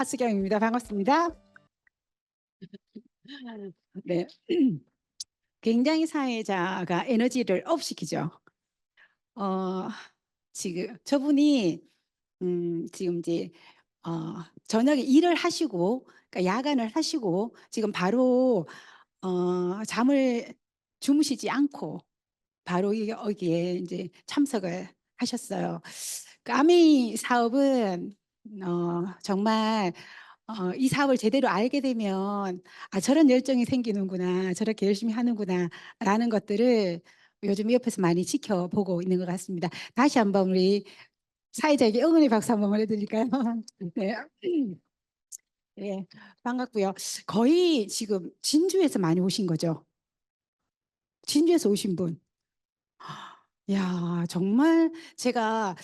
하수경입니다. 반갑습니다. 네. 굉장히 사회자가 에너지를 업시키죠. 어, 지금 저분이 지금 이제 저녁에 일을 하시고, 그러니까 야간을 하시고 지금 바로 잠을 주무시지 않고 바로 여기에 이제 참석을 하셨어요. 그 아메이 사업은 정말 이 사업을 제대로 알게 되면 저런 열정이 생기는구나, 저렇게 열심히 하는구나라는 것들을 요즘 옆에서 많이 지켜보고 있는 것 같습니다. 다시 한번 우리 사회자에게 응원의 박수 한번 보내드릴까요? 네. 네, 반갑고요. 거의 지금 진주에서 많이 오신 거죠? 진주에서 오신 분. 야, 정말 제가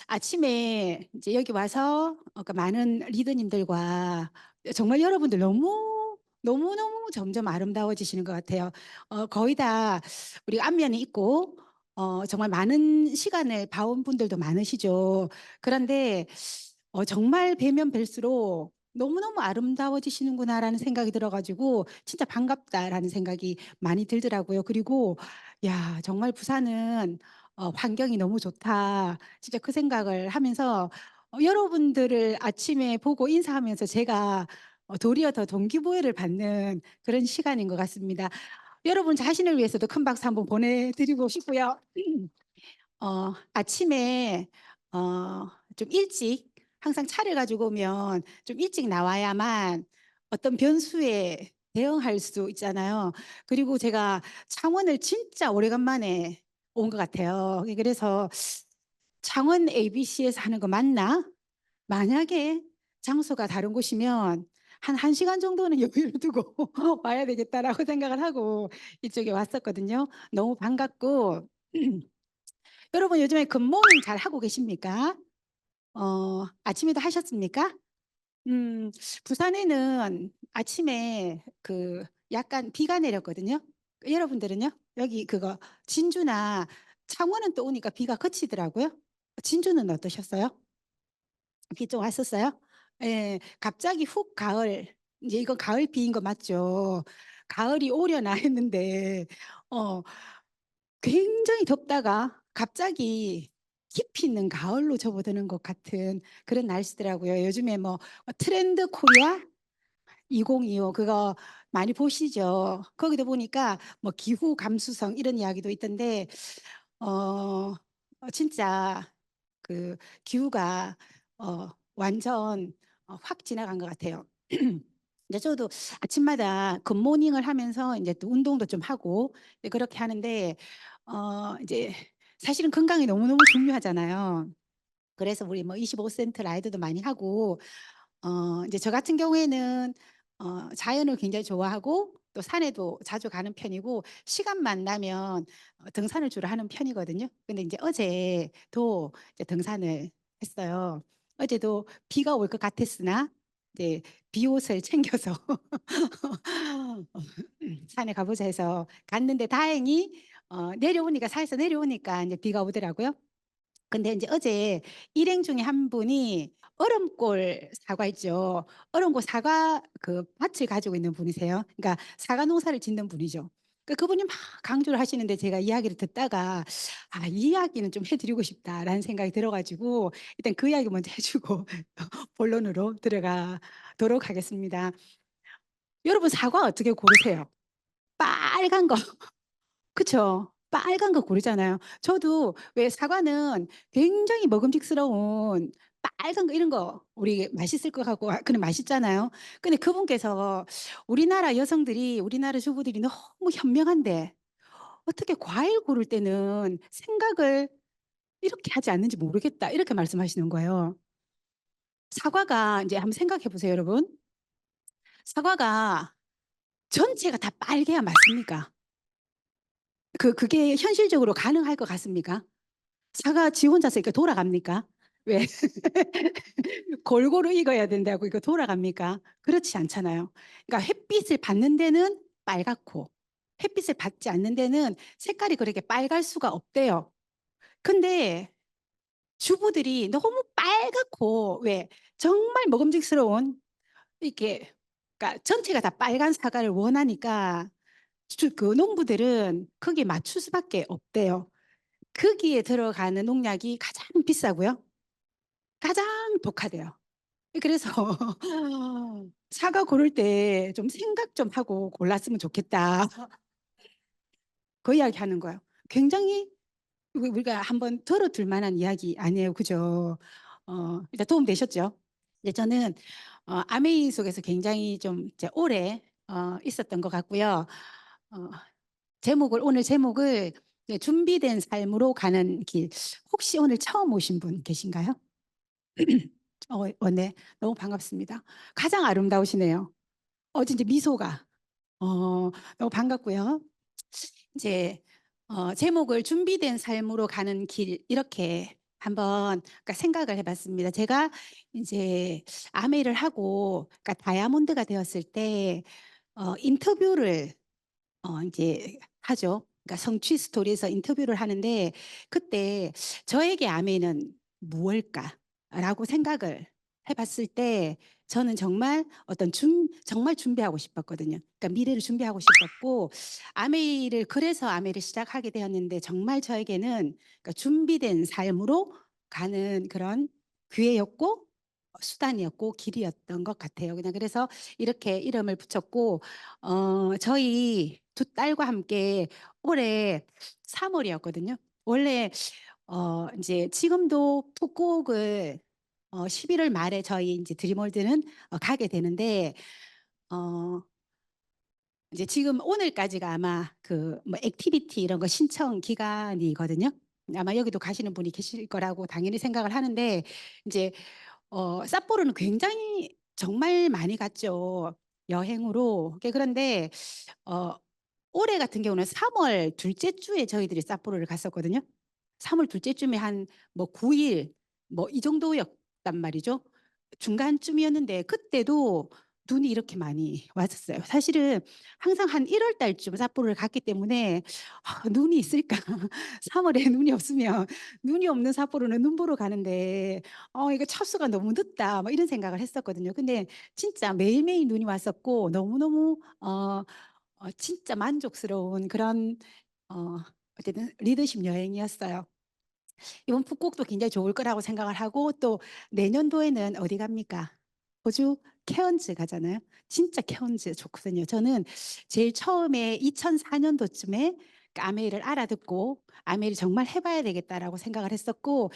아침에 이제 여기 와서 그 많은 리더님들과 정말 여러분들 너무너무 점점 아름다워지시는 것 같아요. 거의 다 우리 안면이 있고 정말 많은 시간을 봐온 분들도 많으시죠. 그런데 정말 뵈면 뵐수록 너무너무 아름다워지시는구나라는 생각이 들어가지고 진짜 반갑다라는 생각이 많이 들더라고요. 그리고 야, 정말 부산은 환경이 너무 좋다. 진짜 그 생각을 하면서 여러분들을 아침에 보고 인사하면서 제가 도리어 더 동기부여를 받는 그런 시간인 것 같습니다. 여러분 자신을 위해서도 큰 박수 한번 보내드리고 싶고요. 아침에 좀 일찍 항상 차를 가지고 오면 좀 일찍 나와야만 어떤 변수에 대응할 수 있잖아요. 그리고 제가 창원을 진짜 오래간만에 온 것 같아요. 그래서 창원 ABC에서 하는 거 맞나? 만약에 장소가 다른 곳이면 한 1시간 정도는 여유를 두고 와야 되겠다라고 생각을 하고 이쪽에 왔었거든요. 너무 반갑고 여러분 요즘에 굿모닝 잘 하고 계십니까? 아침에도 하셨습니까? 음, 부산에는 아침에 그 약간 비가 내렸거든요. 여러분들은요? 여기 그거 진주나 창원은 또 오니까 비가 그치더라고요. 진주는 어떠셨어요? 비 좀 왔었어요? 예, 갑자기 훅 가을, 이제 이거 가을 비인 거 맞죠? 가을이 오려나 했는데, 어, 굉장히 덥다가 갑자기 깊이 있는 가을로 접어드는 것 같은 그런 날씨더라고요. 요즘에 뭐 트렌드 코리아 2025 그거 많이 보시죠? 거기도 보니까 뭐 기후 감수성 이런 이야기도 있던데 진짜 그 기후가 완전 확 지나간 것 같아요. 이제 저도 아침마다 굿모닝을 하면서 이제 또 운동도 좀 하고 이제 그렇게 하는데 이제 사실은 건강이 너무너무 중요하잖아요. 그래서 우리 뭐 25센트 라이드도 많이 하고 이제 저 같은 경우에는 자연을 굉장히 좋아하고 또 산에도 자주 가는 편이고 시간만 나면 등산을 주로 하는 편이거든요. 근데 이제 어제도 이제 등산을 했어요. 어제도 비가 올 것 같았으나 이제 비옷을 챙겨서 산에 가보자 해서 갔는데 다행히 내려오니까 산에서 내려오니까 이제 비가 오더라고요. 근데 이제 어제 일행 중에 한 분이 얼음골 사과 있죠. 얼음골 사과 그 밭을 가지고 있는 분이세요. 그러니까 사과 농사를 짓는 분이죠. 그분이 막 강조를 하시는데 제가 이야기를 듣다가 이 이야기는 좀 해드리고 싶다라는 생각이 들어가지고 일단 그 이야기 먼저 해주고 본론으로 들어가도록 하겠습니다. 여러분 사과 어떻게 고르세요? 빨간 거 그쵸. 빨간 거 고르잖아요. 저도 왜 사과는 굉장히 먹음직스러운 빨간 거 이런 거 우리 맛있을 것 같고 그냥 맛있잖아요. 근데 그분께서 우리나라 여성들이 우리나라 주부들이 너무 현명한데 어떻게 과일 고를 때는 생각을 이렇게 하지 않는지 모르겠다. 이렇게 말씀하시는 거예요. 사과가 이제 한번 생각해 보세요, 여러분. 사과가 전체가 다 빨개야 맞습니까? 그게 현실적으로 가능할 것 같습니까? 사과 지 혼자서 이렇게 돌아갑니까? 왜? 골고루 익어야 된다고 이거 돌아갑니까? 그렇지 않잖아요. 그러니까 햇빛을 받는 데는 빨갛고 햇빛을 받지 않는 데는 색깔이 그렇게 빨갈 수가 없대요. 근데 주부들이 너무 빨갛고 왜 정말 먹음직스러운 이렇게 그러니까 전체가 다 빨간 사과를 원하니까 그 농부들은 거기에 맞출 수밖에 없대요. 거기에 들어가는 농약이 가장 비싸고요. 가장 독하대요. 그래서 사과 고를 때 좀 생각 좀 하고 골랐으면 좋겠다. 그 이야기 하는 거예요. 굉장히 우리가 한번 들어둘 만한 이야기 아니에요. 그죠? 일단 도움 되셨죠? 이제 저는 아메이 속에서 굉장히 좀 이제 오래 있었던 것 같고요. 어, 오늘 제목을 이제 준비된 삶으로 가는 길. 혹시 오늘 처음 오신 분 계신가요? 네. 너무 반갑습니다. 가장 아름다우시네요. 진짜 미소가. 너무 반갑고요. 이제 제목을 준비된 삶으로 가는 길 이렇게 한번 그러니까 생각을 해봤습니다. 제가 이제 아메를 하고 그러니까 다이아몬드가 되었을 때 인터뷰를 이제 하죠. 그러니까 성취 스토리에서 인터뷰를 하는데 그때 저에게 아메는 무엇일까라고 생각을 해봤을 때 저는 정말 정말 준비하고 싶었거든요. 그러니까 미래를 준비하고 싶었고 그래서 아메를 시작하게 되었는데 정말 저에게는 그러니까 준비된 삶으로 가는 그런 기회였고 수단이었고 길이었던 것 같아요. 그냥 그래서 이렇게 이름을 붙였고 저희 두 딸과 함께 올해 3월이었거든요. 원래 이제 지금도 푸꾸옥을 11월 말에 저희 이제 드림월드는 가게 되는데 어 이제 지금 오늘까지가 아마 그 뭐 액티비티 이런 거 신청 기간이거든요. 아마 여기도 가시는 분이 계실 거라고 당연히 생각을 하는데 이제 삿포로는 굉장히 정말 많이 갔죠. 여행으로. 그런데 어 올해 같은 경우는 3월 둘째 주에 저희들이 삿포로를 갔었거든요. 3월 둘째 주에 한 뭐 9일 뭐 이 정도였단 말이죠. 중간쯤이었는데 그때도 눈이 이렇게 많이 왔었어요. 사실은 항상 한 1월 달쯤 삿포로를 갔기 때문에 눈이 있을까? 3월에 눈이 없으면 눈이 없는 삿포로는 눈 보러 가는데 이거 철수가 너무 늦다. 뭐 이런 생각을 했었거든요. 근데 진짜 매일매일 눈이 왔었고 너무너무 진짜 만족스러운 그런 어 어쨌든 리더십 여행이었어요. 이번 푸꾸옥도 굉장히 좋을 거라고 생각을 하고 또 내년도에는 어디 갑니까? 호주 케언즈 가잖아요. 진짜 케언즈 좋거든요. 저는 제일 처음에 2004년도쯤에 아메이를 알아듣고 아메이를 정말 해봐야 되겠다라고 생각을 했었고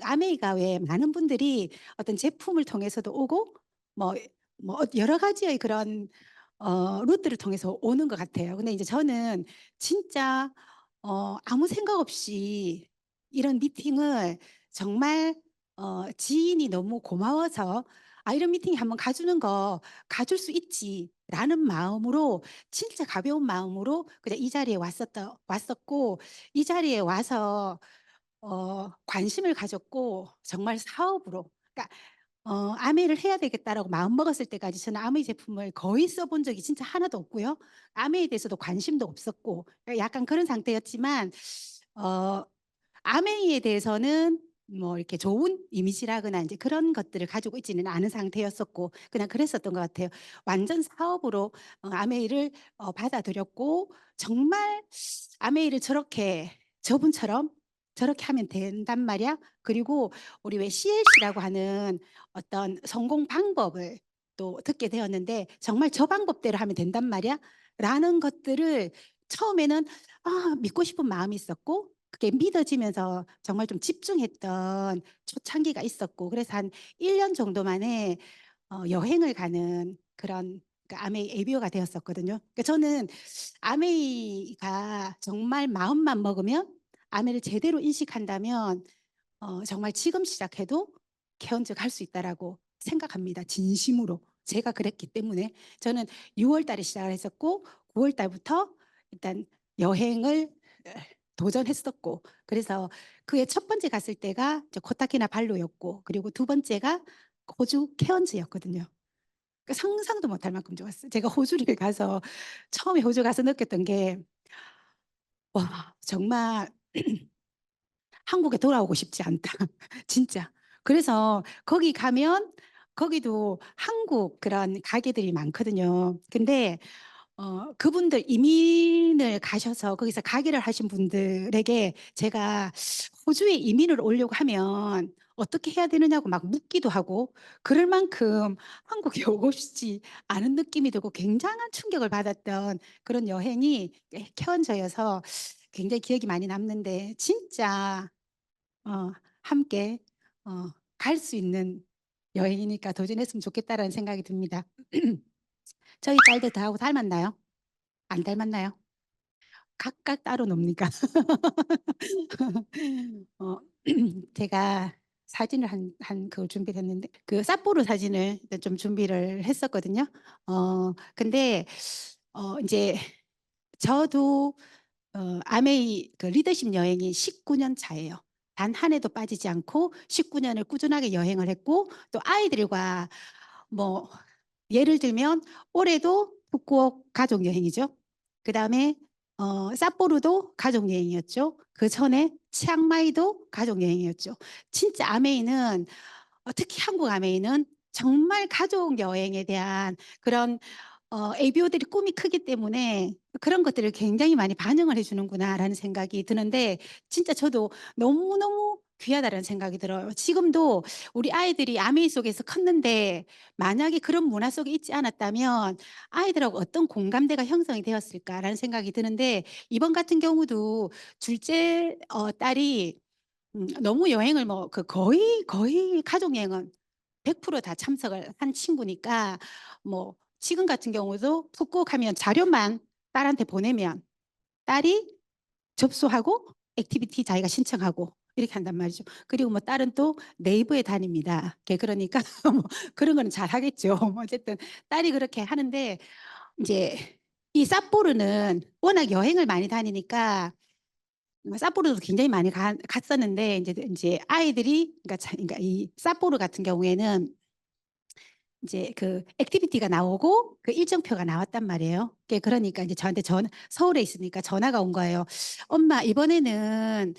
아메이가 왜 많은 분들이 어떤 제품을 통해서도 오고 뭐, 뭐 여러 가지의 그런 루트를 통해서 오는 것 같아요. 근데 이제 저는 진짜 아무 생각 없이 이런 미팅을 정말 지인이 너무 고마워서 이런 미팅 한번 가주는 거 가줄 수 있지라는 마음으로 진짜 가벼운 마음으로 그냥 이 자리에 왔었고 이 자리에 와서 관심을 가졌고 정말 사업으로 그러니까 아메이를 해야 되겠다라고 마음먹었을 때까지 저는 아메이 제품을 거의 써본 적이 진짜 하나도 없고요. 아메이에 대해서도 관심도 없었고 약간 그런 상태였지만 어, 아메이에 대해서는 뭐 이렇게 좋은 이미지라거나 이제 그런 것들을 가지고 있지는 않은 상태였었고 그냥 그랬었던 것 같아요. 완전 사업으로 아메이를 받아들였고 정말 아메이를 저분처럼 저렇게 하면 된단 말이야. 그리고 우리 왜 CLC라고 하는 어떤 성공 방법을 또 듣게 되었는데 정말 저 방법대로 하면 된단 말이야. 라는 것들을 처음에는 믿고 싶은 마음이 있었고 그게 믿어지면서 정말 좀 집중했던 초창기가 있었고 그래서 한 1년 정도 만에 여행을 가는 그런 그러니까 아메이 에비오가 되었었거든요. 그러니까 저는 아메이가 정말 마음만 먹으면 아메를 제대로 인식한다면 정말 지금 시작해도 개헌적 할수 있다라고 생각합니다. 진심으로. 제가 그랬기 때문에 저는 6월 달에 시작을 했었고 9월 달부터 일단 여행을 도전했었고 그래서 그의 첫 번째 갔을 때가 코타키나발루였고 그리고 두 번째가 호주 케언즈였거든요. 그러니까 상상도 못할 만큼 좋았어요. 제가 호주를 가서 처음에 호주 가서 느꼈던 게 와, 정말 한국에 돌아오고 싶지 않다. 진짜. 그래서 거기 가면 거기도 한국 그런 가게들이 많거든요. 근데 그분들 이민을 가셔서 거기서 가게를 하신 분들에게 제가 호주에 이민을 오려고 하면 어떻게 해야 되느냐고 막 묻기도 하고 그럴 만큼 한국에 오고 싶지 않은 느낌이 들고 굉장한 충격을 받았던 그런 여행이 켜언저여서 굉장히 기억이 많이 남는데 진짜 함께 갈 수 있는 여행이니까 도전했으면 좋겠다라는 생각이 듭니다. 저희 딸들 다하고 닮았나요? 안 닮았나요? 각각 따로 놉니까? 어, 제가 사진을 한 그걸 준비를 했는데 그 삿포로 사진을 일단 좀 준비를 했었거든요. 근데 이제 저도 아메이 그 리더십 여행이 19년 차예요. 단 한 해도 빠지지 않고 19년을 꾸준하게 여행을 했고 또 아이들과 뭐 예를 들면 올해도 북구옥 가족 여행이죠. 그다음에 삿포로도 가족 여행이었죠. 그 전에 치앙마이도 가족 여행이었죠. 진짜 아메이는 특히 한국 아메이는 정말 가족 여행에 대한 그런 ABO들이 꿈이 크기 때문에 그런 것들을 굉장히 많이 반영을 해주는구나라는 생각이 드는데 진짜 저도 너무너무 귀하다는 생각이 들어요. 지금도 우리 아이들이 아메이 속에서 컸는데 만약에 그런 문화 속에 있지 않았다면 아이들하고 어떤 공감대가 형성이 되었을까라는 생각이 드는데 이번 같은 경우도 둘째 딸이 너무 여행을 뭐 그 거의 가족 여행은 100%다 참석을 한 친구니까 뭐 지금 같은 경우도 푹꾹 하면 자료만 딸한테 보내면 딸이 접수하고 액티비티 자기가 신청하고 이렇게 한단 말이죠. 그리고 뭐 딸은 또 네이버에 다닙니다. 그러니까 뭐 그런 거는 잘 하겠죠. 어쨌든 딸이 그렇게 하는데 이제 이 삿포로는 워낙 여행을 많이 다니니까 삿포로도 굉장히 많이 갔었는데 이제 아이들이 그러니까 이 삿포로 같은 경우에는 이제 그 액티비티가 나오고 그 일정표가 나왔단 말이에요. 그러니까 이제 저한테 서울에 있으니까 전화가 온 거예요. 엄마 이번에는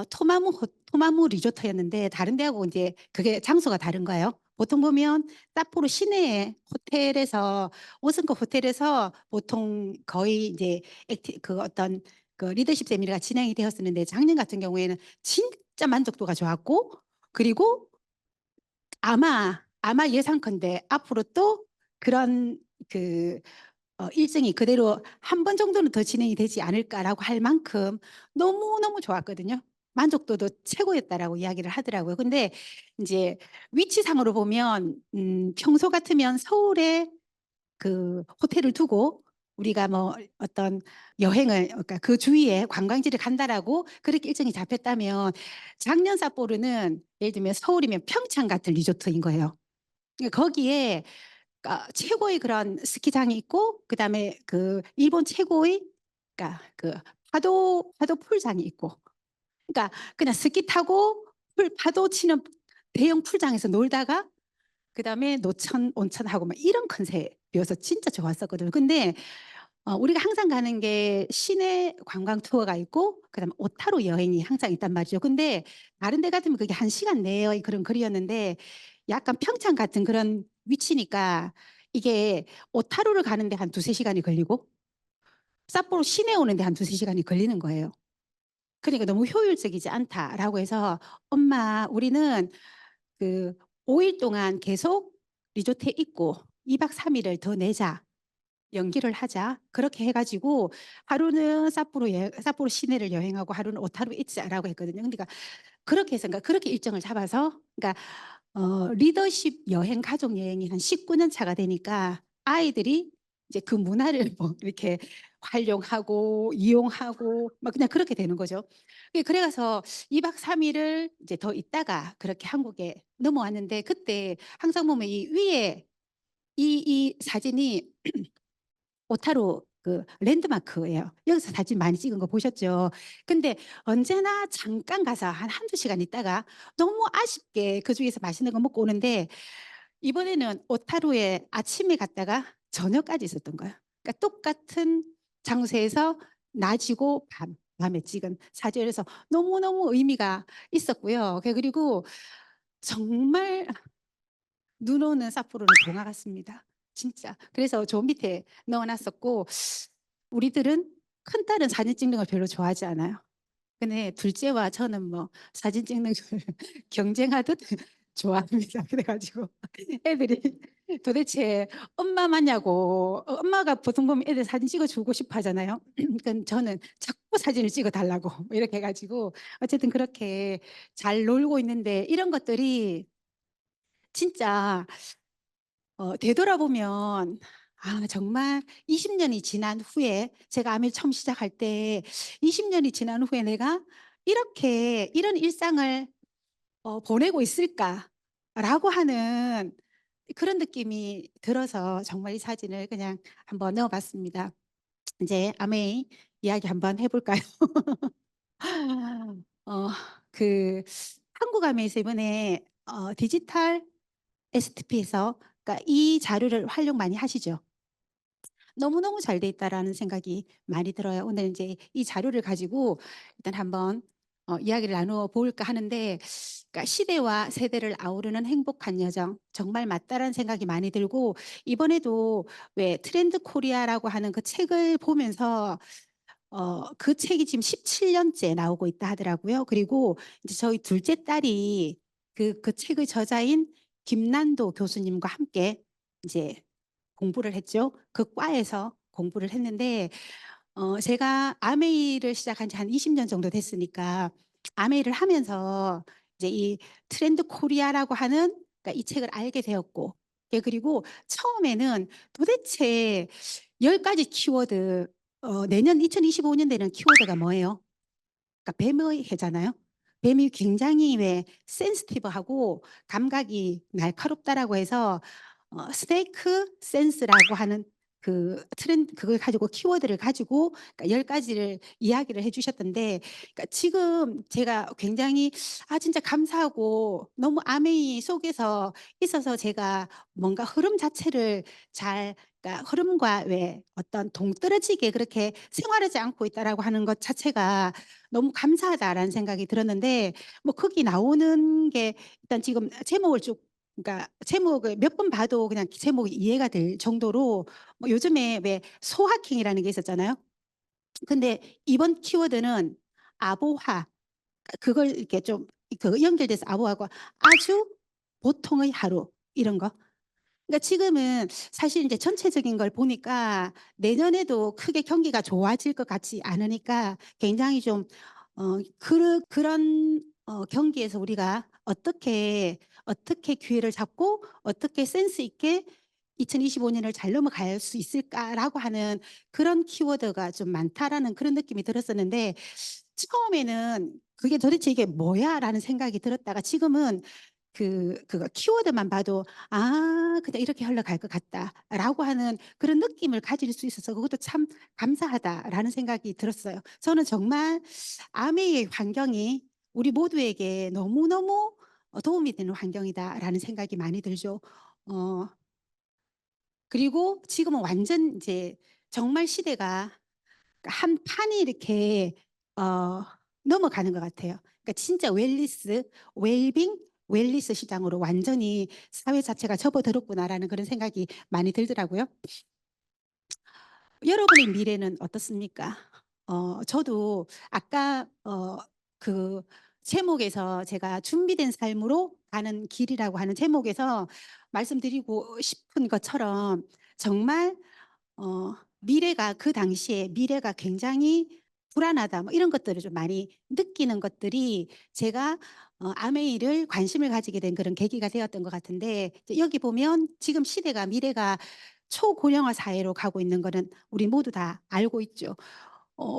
토마무 리조트였는데 다른 데하고 이제 그게 장소가 다른 거예요. 보통 보면 삿포로 시내에 호텔에서 5성급 호텔에서 보통 거의 이제 그 어떤 그 리더십 세미나가 진행이 되었었는데 작년 같은 경우에는 진짜 만족도가 좋았고 그리고 아마 예상컨대 앞으로 또 그런 그 일정이 그대로 한 번 정도는 더 진행이 되지 않을까라고 할 만큼 너무너무 좋았거든요. 만족도도 최고였다라고 이야기를 하더라고요. 근데 이제 위치상으로 보면 평소 같으면 서울에 그 호텔을 두고 우리가 뭐 어떤 여행을 그러니까 그 주위에 관광지를 간다라고 그렇게 일정이 잡혔다면 작년 삿포로는 예를 들면 서울이면 평창 같은 리조트인 거예요. 거기에 최고의 그런 스키장이 있고 그다음에 그 일본 최고의 그러니까 그 파도 풀장이 있고 그러니까 그냥 스키 타고 파도 치는 대형 풀장에서 놀다가 그다음에 노천 온천하고 막 이런 컨셉이어서 진짜 좋았었거든요. 근데 우리가 항상 가는 게 시내 관광 투어가 있고 그다음에 오타루 여행이 항상 있단 말이죠. 근데 다른 데 같으면 그게 1시간 내의 그런 거리였는데 약간 평창 같은 그런 위치니까 이게 오타루를 가는데 한 두세 시간이 걸리고 삿포로 시내 오는데 한 두세 시간이 걸리는 거예요. 그러니까 너무 효율적이지 않다라고 해서 엄마 우리는 그 5일 동안 계속 리조트에 있고 2박 3일을 더 내자. 연기를 하자. 그렇게 해가지고 하루는 삿포로 시내를 여행하고 하루는 오타루 있자라고 했거든요. 그러니까 그렇게 해서 그러니까 그렇게 일정을 잡아서 그러니까 리더십 여행 가족 여행이 한 19년 차가 되니까 아이들이 이제 그 문화를 뭐 이렇게 활용하고 이용하고 막 그냥 그렇게 되는 거죠. 그래서 2박 3일을 이제 더 있다가 그렇게 한국에 넘어왔는데 그때 항상 보면 이 위에 이 사진이 오타루 그 랜드마크예요. 여기서 사진 많이 찍은 거 보셨죠? 근데 언제나 잠깐 가서 한두 시간 있다가 너무 아쉽게 그 중에서 맛있는 거 먹고 오는데 이번에는 오타루에 아침에 갔다가 저녁까지 있었던 거예요. 그러니까 똑같은 장소에서 낮이고 밤에 찍은 사진에서 너무너무 의미가 있었고요. 그리고 정말 눈 오는 삿포로는 동화 같습니다. 진짜. 그래서 저 밑에 넣어 놨었고 우리들은 큰딸은 사진 찍는 걸 별로 좋아하지 않아요. 근데 둘째와 저는 뭐 사진 찍는 걸 경쟁하듯 좋아합니다. 그래 가지고 애들이 도대체 엄마 맞냐고 엄마가 보통 보면 애들 사진 찍어 주고 싶어 하잖아요. 그러니까 저는 자꾸 사진을 찍어 달라고 뭐 이렇게 해 가지고 어쨌든 그렇게 잘 놀고 있는데 이런 것들이 진짜 되돌아보면 정말 20 년이 지난 후에 제가 아메를 처음 시작할 때 20 년이 지난 후에 '내가 이렇게 이런 일상을 보내고 있을까?'라고 하는 그런 느낌이 들어서 정말 이 사진을 그냥 한번 넣어 봤습니다. 인제 아메 이야기 한번 해 볼까요? 어 그 한국 아메에서 이번에 디지털 STP에서 그러니까 이 자료를 활용 많이 하시죠? 너무너무 잘 돼 있다라는 생각이 많이 들어요. 오늘 인제 이 자료를 가지고 일단 한번 이야기를 나누어 볼까 하는데 그러니까 '시대와 세대를 아우르는 행복한 여정.' 정말 맞다라는 생각이 많이 들고 이번에도 왜 트렌드 코리아라고 하는 그 책을 보면서 그 책이 지금 17 년째 나오고 있다 하더라고요. 그리고 이제 저희 둘째 딸이 그 책의 저자인 김난도 교수님과 함께 이제 공부를 했죠. 그 과에서 공부를 했는데 제가 아메이를 시작한 지 한 20년 정도 됐으니까 아메이를 하면서 이제 이 트렌드 코리아라고 하는 그러니까 이 책을 알게 되었고 예 그리고 처음에는 도대체 10 가지 키워드 내년 2025 년되는 키워드가 뭐예요? 그러니까 뱀의 해잖아요. 뱀이 굉장히 왜 센시티브하고 감각이 날카롭다라고 해서 스테이크 센스라고 하는 그 트렌드 그걸 가지고 키워드를 가지고 그러니까 10 가지를 이야기를 해 주셨던데 그러니까 지금 제가 굉장히 진짜 감사하고 너무 아메이 속에서 있어서 제가 뭔가 흐름 자체를 잘 그러니까 흐름과 왜 어떤 동떨어지게 그렇게 생활하지 않고 있다라고 하는 것 자체가 '너무 감사하다.'라는 생각이 들었는데 뭐 거기 나오는 게 일단 지금 제목을 쭉 그러니까 제목을 몇 번 봐도 그냥 제목이 이해가 될 정도로 뭐 요즘에 왜 소확행이라는 게 있었잖아요. 근데 이번 키워드는 아보화 그걸 이렇게 좀 그 연결돼서 아보하고 아주 보통의 하루 이런 거. 그러니까 지금은 사실 인제 전체적인 걸 보니까 내년에도 크게 경기가 좋아질 것 같지 않으니까 굉장히 좀 그런 경기에서 우리가 어떻게 기회를 잡고 어떻게 센스 있게 2025 년을 잘 넘어갈 수 있을까라고 하는 그런 키워드가 좀 많다라는 그런 느낌이 들었었는데 처음에는 '그게 도대체 이게 뭐야?'라는 생각이 들었다가 지금은 그거 키워드만 봐도 '아 그냥 이렇게 흘러갈 것 같다.'라고 하는 그런 느낌을 가질 수 있어서 그것도 참 '감사하다.'라는 생각이 들었어요. 저는 정말 아메의 환경이 우리 모두에게 너무너무 도움이 되는 환경이다라는 생각이 많이 들죠. 어 그리고 지금은 완전 이제 정말 시대가 한 판이 이렇게 어 넘어가는 것 같아요. 그러니까 진짜 웰빙, 웰니스 시장으로 완전히 '사회 자체가 접어들었구나.'라는 그런 생각이 많이 들더라고요. 여러분의 미래는 어떻습니까? 저도 아까 그 제목에서 제가 준비된 삶으로 가는 길이라고 하는 제목에서 말씀드리고 싶은 것처럼 정말 미래가 그 당시에 미래가 굉장히 불안하다 뭐 이런 것들을 좀 많이 느끼는 것들이 제가 아메이를 관심을 가지게 된 그런 계기가 되었던 것 같은데 이제 여기 보면 지금 시대가 미래가 초고령화 사회로 가고 있는 거는 우리 모두 다 알고 있죠.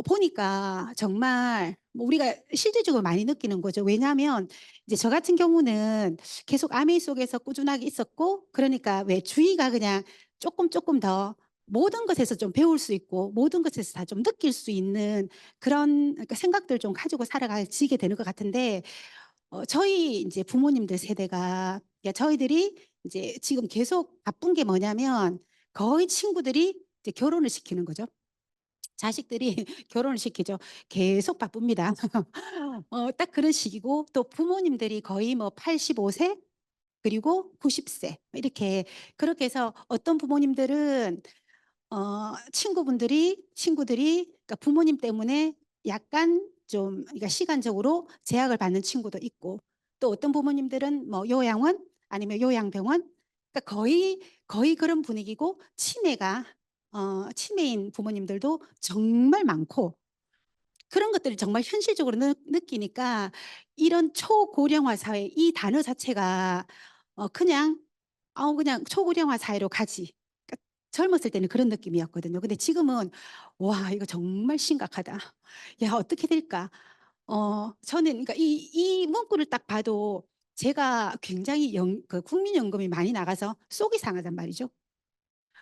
보니까 정말 뭐 우리가 실질적으로 많이 느끼는 거죠. 왜냐하면 이제 저 같은 경우는 계속 아메이 속에서 꾸준하게 있었고 그러니까 왜 주의가 그냥 쪼끔 더 모든 것에서 좀 배울 수 있고 모든 것에서 다 좀 느낄 수 있는 그런 그러니까 생각들을 좀 가지고 살아가지게 되는 것 같은데 저희 인제 부모님들 세대가 그러니까 저희들이 이제 지금 계속 바쁜 게 뭐냐면 거의 친구들이 이제 결혼을 시키는 거죠. 자식들이 결혼을 시키죠. 계속 바쁩니다. 딱 그런 시기고 또 부모님들이 거의 뭐 85세 그리고 90세 이렇게 그렇게 해서 어떤 부모님들은 친구들이 그러니까 부모님 때문에 약간 좀 그러니까 시간적으로 제약을 받는 친구도 있고 또 어떤 부모님들은 뭐 요양원 아니면 요양병원 그러니까 거의 그런 분위기고 치매인 부모님들도 정말 많고 그런 것들을 정말 현실적으로 느끼니까 이런 초고령화 사회 이 단어 자체가 그냥 그냥 초고령화 사회로 가지. 그러니까 젊었을 때는 그런 느낌이었거든요. 근데 지금은 '와 이거 정말 심각하다. 야 어떻게 될까?' 저는 그러니까 이 문구를 딱 봐도 제가 굉장히 국민연금이 많이 나가서 속이 상하단 말이죠.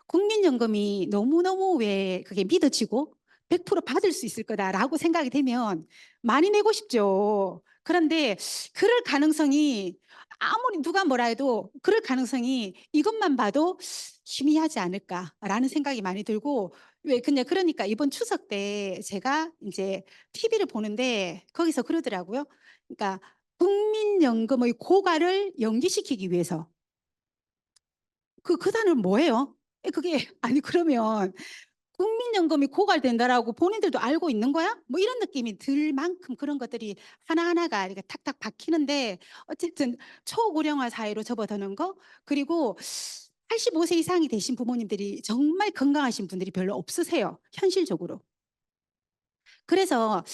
국민연금이 너무너무 왜 그게 믿어지고 100% 받을 수 있을 거다라고 생각이 되면 많이 내고 싶죠. 그런데 그럴 가능성이 아무리 누가 뭐라 해도 그럴 가능성이 이것만 봐도 '희미하지 않을까.'라는 생각이 많이 들고 왜 그냥 그러니까 이번 추석 때 제가 인제 TV를 보는데 거기서 그러더라고요. 그러니까 국민연금의 고갈을 연기시키기 위해서 그 단어는 뭐예요? 그게 아니 그러면 '국민연금이 고갈된다.'라고 본인들도 알고 있는 거야? 뭐 이런 느낌이 들 만큼 그런 것들이 하나하나가 이렇게 탁탁 박히는데 어쨌든 초고령화 사회로 접어드는 거 그리고 85세 이상이 되신 부모님들이 정말 건강하신 분들이 별로 없으세요, 현실적으로. 그래서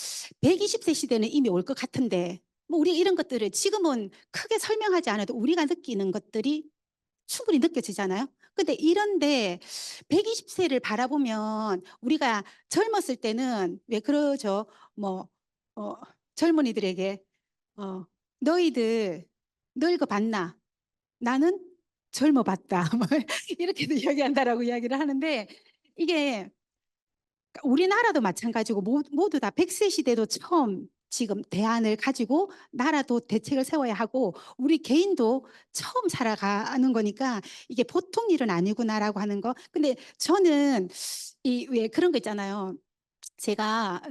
120세 시대는 이미 올 것 같은데 뭐 우리가 이런 것들을 지금은 크게 설명하지 않아도 우리가 느끼는 것들이 충분히 느껴지잖아요. 근데 이런데 120 세를 바라보면 우리가 젊었을 때는 왜 그러죠? 뭐 어 젊은이들에게 어 "너희들 늙어 봤나? 나는 젊어 봤다." 뭐 이렇게도 이야기한다라고 이야기를 하는데 이게 그러니까 우리나라도 마찬가지고 모두 다 100세 시대도 처음 지금 대안을 가지고 나라도 대책을 세워야 하고 우리 개인도 처음 살아가는 거니까 '이게 보통 일은 아니구나.'라고 하는 거. 근데 저는 이 왜 그런 거 있잖아요. 제가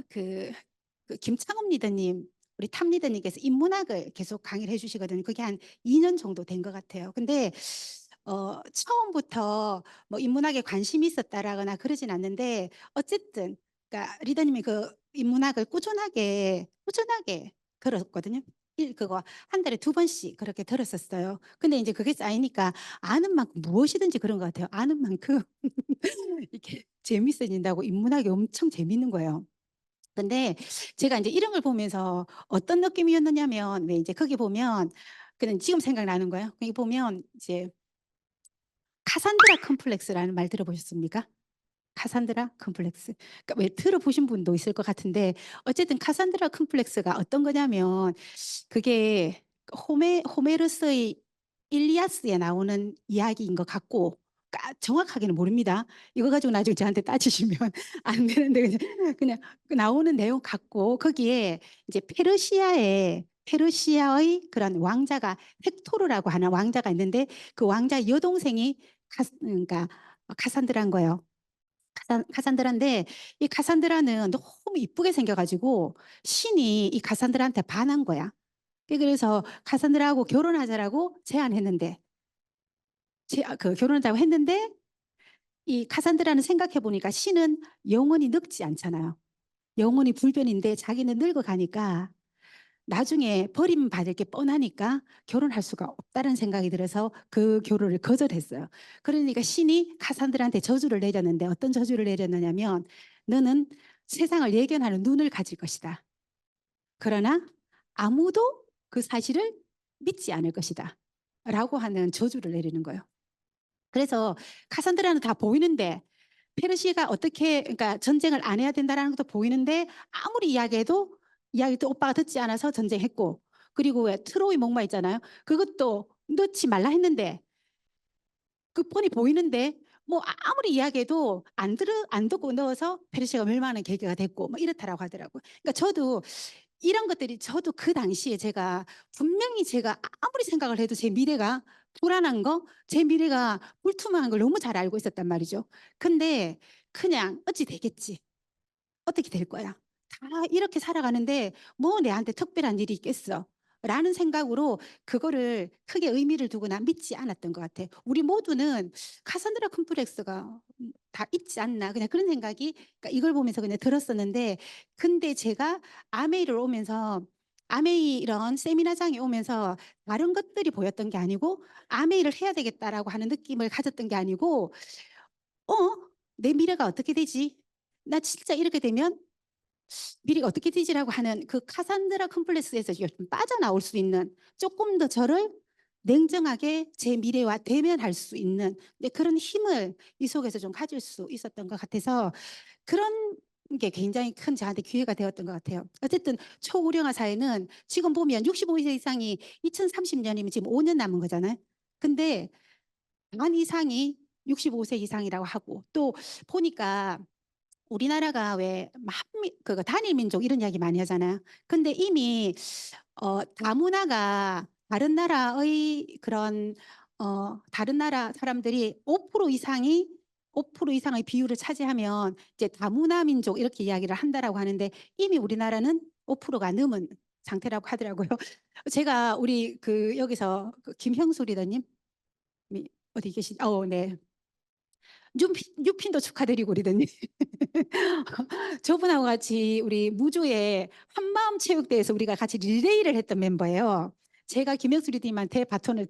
김창업 리더님 우리 탑 리더님께서 인문학을 계속 강의를 해 주시거든요. 그게 한 2년 정도 된 것 같아요. 근데 처음부터 뭐 인문학에 관심이 있었다라거나 그러진 않는데 어쨌든 그러니까 리더님이 그 인문학을 꾸준하게 들었거든요. 그거 한 달에 2번씩 그렇게 들었었어요. 근데 인제 그게 쌓이니까 아는 만큼 무엇이든지 그런 것 같아요. 아는 만큼 이게 재밌어진다고 인문학이 엄청 재밌는 거예요. 근데 제가 인제 이런 걸 보면서 어떤 느낌이었느냐면 왜 인제 거기 보면 그냥 지금 생각나는 거예요. 거기 보면 이제 카산드라 컴플렉스라는 말 들어보셨습니까? 카산드라 컴플렉스. 그러니까 왜 들어보신 분도 있을 것 같은데 어쨌든 카산드라 컴플렉스가 어떤 거냐면 그게 호메로스의 일리아스에 나오는 이야기인 것 같고 정확하게는 모릅니다. 이거 가지고 나중에 저한테 따지시면 안 되는데 그냥 그 나오는 내용 같고 거기에 이제 페르시아의 그런 왕자가 헥토르라고 하는 왕자가 있는데 그 왕자 여동생이 그러니까 카산드라인 거예요. 카산드라인데 이 카산드라는 너무 이쁘게 생겨 가지고 신이 이 카산드라한테 반한 거야. 그래서 카산드라하고 결혼하자라고 제안했는데 결혼하자고 했는데 이 카산드라는 생각해 보니까 신은 영원히 늙지 않잖아요. 영원히 불변인데 자기는 늙어가니까 나중에 버림받을 게 뻔하니까 결혼할 수가 없다는 생각이 들어서 그 결혼을 거절했어요. 그러니까 신이 카산드라한테 저주를 내렸는데 어떤 저주를 내렸느냐면 "너는 세상을 예견하는 눈을 가질 것이다. 그러나 아무도 그 사실을 믿지 않을 것이다." 라고 하는 저주를 내리는 거예요. 그래서 카산드라는 다 보이는데 페르시가 어떻게 그러니까 전쟁을 안 해야 된다라는 것도 보이는데 아무리 이야기도 오빠가 듣지 않아서 전쟁했고 그리고 왜 트로이 목마 있잖아요. 그것도 넣지 말라 했는데 그 뻔히 보이는데 뭐 아무리 이야기해도 안 듣고 넣어서 페르시아가 멸망하는 계기가 됐고 뭐 이렇다라고 하더라고요. 그러니까 저도 이런 것들이 저도 그 당시에 제가 분명히 제가 아무리 생각을 해도 제 미래가 불안한 거, 제 미래가 불투명한 걸 너무 잘 알고 있었단 말이죠. 근데 그냥 '어찌 되겠지. 어떻게 될 거야. 다 이렇게 살아가는데 뭐 내한테 특별한 일이 있겠어.' 라는 생각으로 그거를 크게 의미를 두거나 믿지 않았던 것 같아요. 우리 모두는 카산드라 컴플렉스가 다 있지 않나 그냥 그런 생각이 그러니까 이걸 보면서 그냥 들었었는데 근데 제가 아메이를 오면서 아메이 이런 세미나장에 오면서 다른 것들이 보였던 게 아니고 '아메이를 해야 되겠다.'라고 하는 느낌을 가졌던 게 아니고 '어? 내 미래가 어떻게 되지? 나 진짜 이렇게 되면 미래가 어떻게 되지?'라고 하는 그 카산드라 컴플렉스에서 좀 빠져나올 수 있는 조금 더 저를 냉정하게 제 미래와 대면할 수 있는 네 그런 힘을 이 속에서 좀 가질 수 있었던 것 같아서 그런 게 굉장히 큰 저한테 기회가 되었던 것 같아요. 어쨌든 초고령화 사회는 지금 보면 65세 이상이 2030 년이면 지금 5년 남은 거잖아요. 근데 반 이상이 65세 이상이라고 하고 또 보니까 우리나라가 왜 한미 그거 단일 민족 이런 이야기 많이 하잖아요. 근데 이미 다문화가 다른 나라의 그런 다른 나라 사람들이 5% 이상이 5% 이상의 비율을 차지하면 이제 다문화 민족 이렇게 이야기를 한다라고 하는데 이미 우리나라는 5%가 넘은 상태라고 하더라고요. 제가 우리 그 여기서 그 김형수 리더님 이 어디 계시 네. 뉴핀도 축하드리고 리더님. 저분하고 같이 우리 무주의 한마음 체육대회에서 우리가 같이 릴레이를 했던 멤버예요. 제가 김영수 리더님한테 바톤을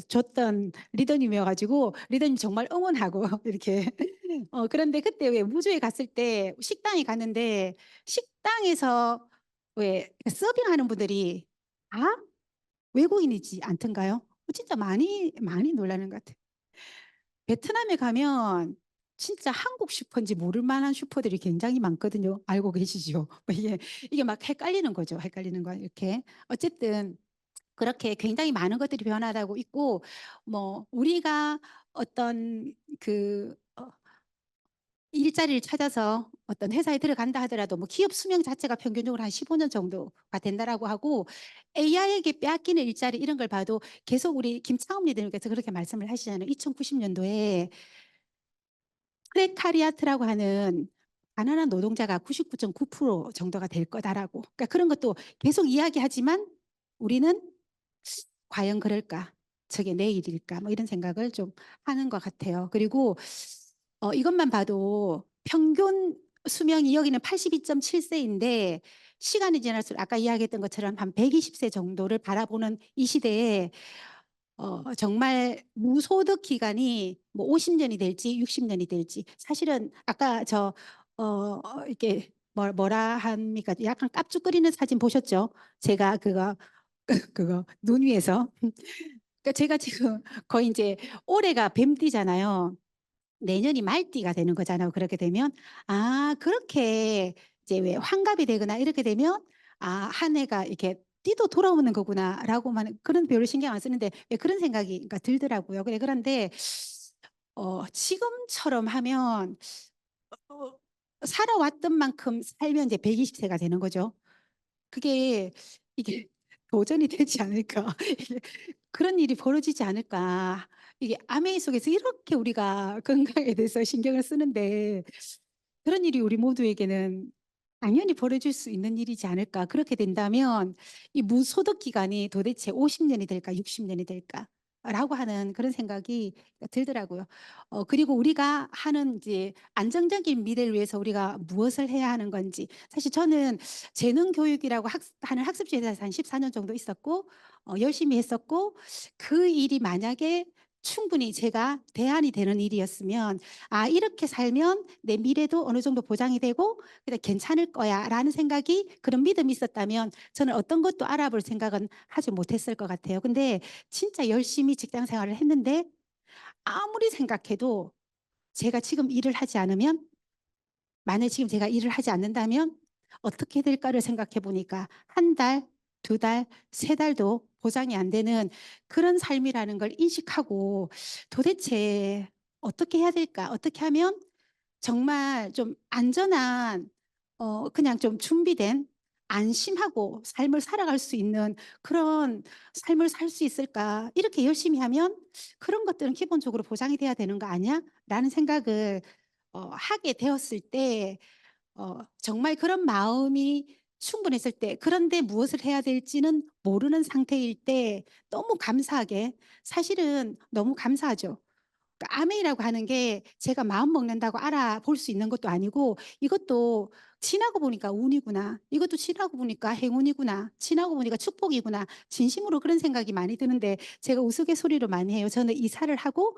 줬던 리더님이어 가지고 리더님 정말 응원하고 이렇게 그런데 그때 왜 무주에 갔을 때 식당에 갔는데 식당에서 왜 서빙하는 분들이 다 외국인이지 않던가요? 진짜 많이 놀라는 것 같아요. 베트남에 가면 진짜 한국 슈퍼인지 모를 만한 슈퍼들이 굉장히 많거든요. 알고 계시죠? 이게 막 헷갈리는 거죠. 헷갈리는 거 이렇게. 어쨌든 그렇게 굉장히 많은 것들이 변화하고 있고 뭐 우리가 어떤 그 일자리를 찾아서 어떤 회사에 들어간다 하더라도 뭐 기업 수명 자체가 평균적으로 한 15년 정도가 된다라고 하고 AI에게 빼앗기는 일자리 이런 걸 봐도 계속 우리 김창업 리더님께서 그렇게 말씀을 하시잖아요. 2090 년도에 프레카리아트라고 하는 가난한 노동자가 99.9% 정도가 될 거다라고. 그러니까 그런 것도 계속 이야기하지만 우리는 '과연 그럴까? 저게 내 일일까?' 뭐 이런 생각을 좀 하는 것 같아요. 그리고 이것만 봐도 평균 수명이 여기는 82.7 세인데 시간이 지날수록 아까 이야기했던 것처럼 한 120세 정도를 바라보는 이 시대에 정말 무소득 기간이 뭐 50 년이 될지 60 년이 될지 사실은 아까 이렇게 뭐라 합니까? 약간 깝죽거리는 사진 보셨죠? 제가 그거 눈 위에서. 그러니까 제가 지금 거의 인제 올해가 뱀띠잖아요. 내년이 말띠가 되는 거잖아요. 그렇게 되면 그렇게 이제 왜 환갑이 되거나 이렇게 되면 '한 해가 이렇게 띠도 돌아오는 거구나.'라고만 그런 별로 신경 안 쓰는데 왜 그런 생각이 그러니까 들더라고요. 그런데 지금처럼 하면 어 살아왔던 만큼 살면 이제 120 세가 되는 거죠. 그게 이게 도전이 되지 않을까. 이게 '그런 일이 벌어지지 않을까.' 이게 아메이 속에서 이렇게 우리가 건강에 대해서 신경을 쓰는데 그런 일이 우리 모두에게는 당연히 벌어질 수 있는 일이지 않을까. 그렇게 된다면 이 무소득 기간이 도대체 50 년이 될까 60 년이 될까라고 하는 그런 생각이 들더라고요. 그리고 우리가 하는 이제 안정적인 미래를 위해서 우리가 무엇을 해야 하는 건지 사실 저는 재능 교육이라고 하는 학습지에서 한 14년 정도 있었고 열심히 했었고 그 일이 만약에 충분히 제가 대안이 되는 일이었으면 '아 이렇게 살면 내 미래도 어느 정도 보장이 되고 그래 괜찮을 거야.'라는 생각이 그런 믿음이 있었다면 저는 어떤 것도 알아볼 생각은 하지 못했을 것 같아요. 근데 진짜 열심히 직장 생활을 했는데 아무리 생각해도 제가 지금 일을 하지 않으면 만약 지금 제가 일을 하지 않는다면 어떻게 될까를 생각해 보니까 한 달, 두 달, 세 달도 보장이 안 되는 그런 삶이라는 걸 인식하고 '도대체 어떻게 해야 될까? 어떻게 하면 정말 좀 안전한 그냥 좀 준비된 안심하고 삶을 살아갈 수 있는 그런 삶을 살 수 있을까? 이렇게 열심히 하면 그런 것들은 기본적으로 보장이 돼야 되는 거 아니야?'라는 생각을 하게 되었을 때 정말 그런 마음이 충분했을 때, 그런데 무엇을 해야 될지는 모르는 상태일 때 너무 감사하게, 사실은 너무 감사하죠. 그러니까 아멘이라고 하는 게 제가 마음 먹는다고 알아볼 수 있는 것도 아니고, 이것도 지나고 보니까 운이구나, 이것도 지나고 보니까 행운이구나, 지나고 보니까 축복이구나, 진심으로 그런 생각이 많이 드는데, 제가 우스갯소리로 많이 해요. 저는 이사를 하고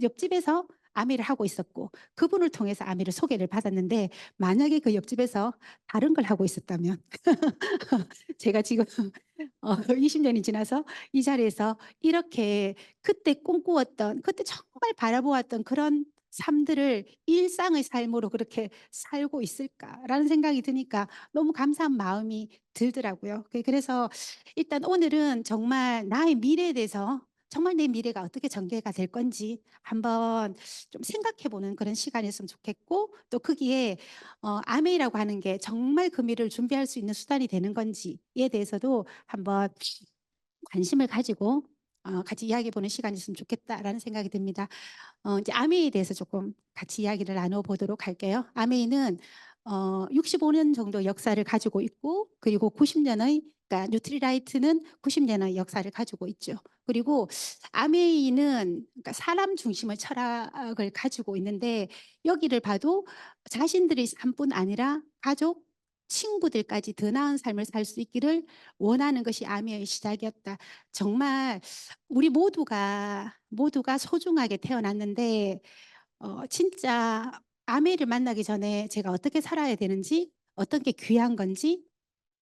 옆집에서 아미를 하고 있었고, 그분을 통해서 아미를 소개를 받았는데, 만약에 그 옆집에서 다른 걸 하고 있었다면 제가 지금 20년이 지나서 이 자리에서 이렇게 그때 꿈꾸었던, 그때 정말 바라보았던 그런 삶들을 일상의 삶으로 그렇게 살고 있을까라는 생각이 드니까 너무 감사한 마음이 들더라고요. 그래서 일단 오늘은 정말 나의 미래에 대해서, 정말 내 미래가 어떻게 전개가 될 건지 한번 좀 생각해 보는 그런 시간이었으면 좋겠고, 또 거기에 아멘이라고 하는 게 정말 그 미래를 준비할 수 있는 수단이 되는 건지에 대해서도 한번 관심을 가지고 같이 이야기해 보는 시간이었으면 좋겠다라는 생각이 듭니다. 이제 아메이에 대해서 조금 같이 이야기를 나눠 보도록 할게요. 아메이는 65년 정도 역사를 가지고 있고, 그리고 90년의, 그러니까 뉴트리라이트는 90년의 역사를 가지고 있죠. 그리고 아메이는 그러니까 사람 중심의 철학을 가지고 있는데, 여기를 봐도 자신들이 삶뿐 아니라 가족, 친구들까지 더 나은 삶을 살 수 있기를 원하는 것이 아메이의 시작이었다. 정말 우리 모두가 소중하게 태어났는데, 진짜 아메를 만나기 전에 제가 어떻게 살아야 되는지, 어떤 게 귀한 건지,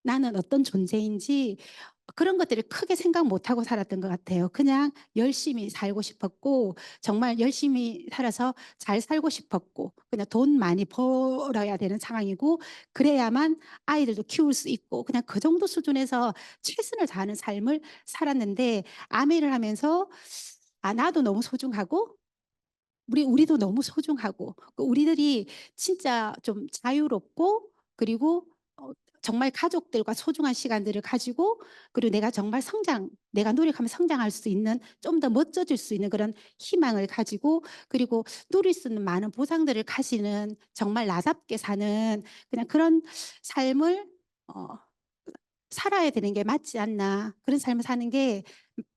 나는 어떤 존재인지, 그런 것들을 크게 생각 못하고 살았던 것 같아요. 그냥 열심히 살고 싶었고, 정말 열심히 살아서 잘 살고 싶었고, 그냥 돈 많이 벌어야 되는 상황이고, 그래야만 아이들도 키울 수 있고, 그냥 그 정도 수준에서 최선을 다하는 삶을 살았는데, 아메를 하면서 나도 너무 소중하고, 우리도 너무 소중하고, 우리들이 진짜 좀 자유롭고, 그리고 정말 가족들과 소중한 시간들을 가지고, 그리고 내가 정말 내가 노력하면 성장할 수 있는, 좀 더 멋져질 수 있는 그런 희망을 가지고, 그리고 누릴 수 있는 많은 보상들을 가지는, 정말 나답게 사는 그냥 그런 삶을 어, 살아야 되는 게 맞지 않나, 그런 삶을 사는 게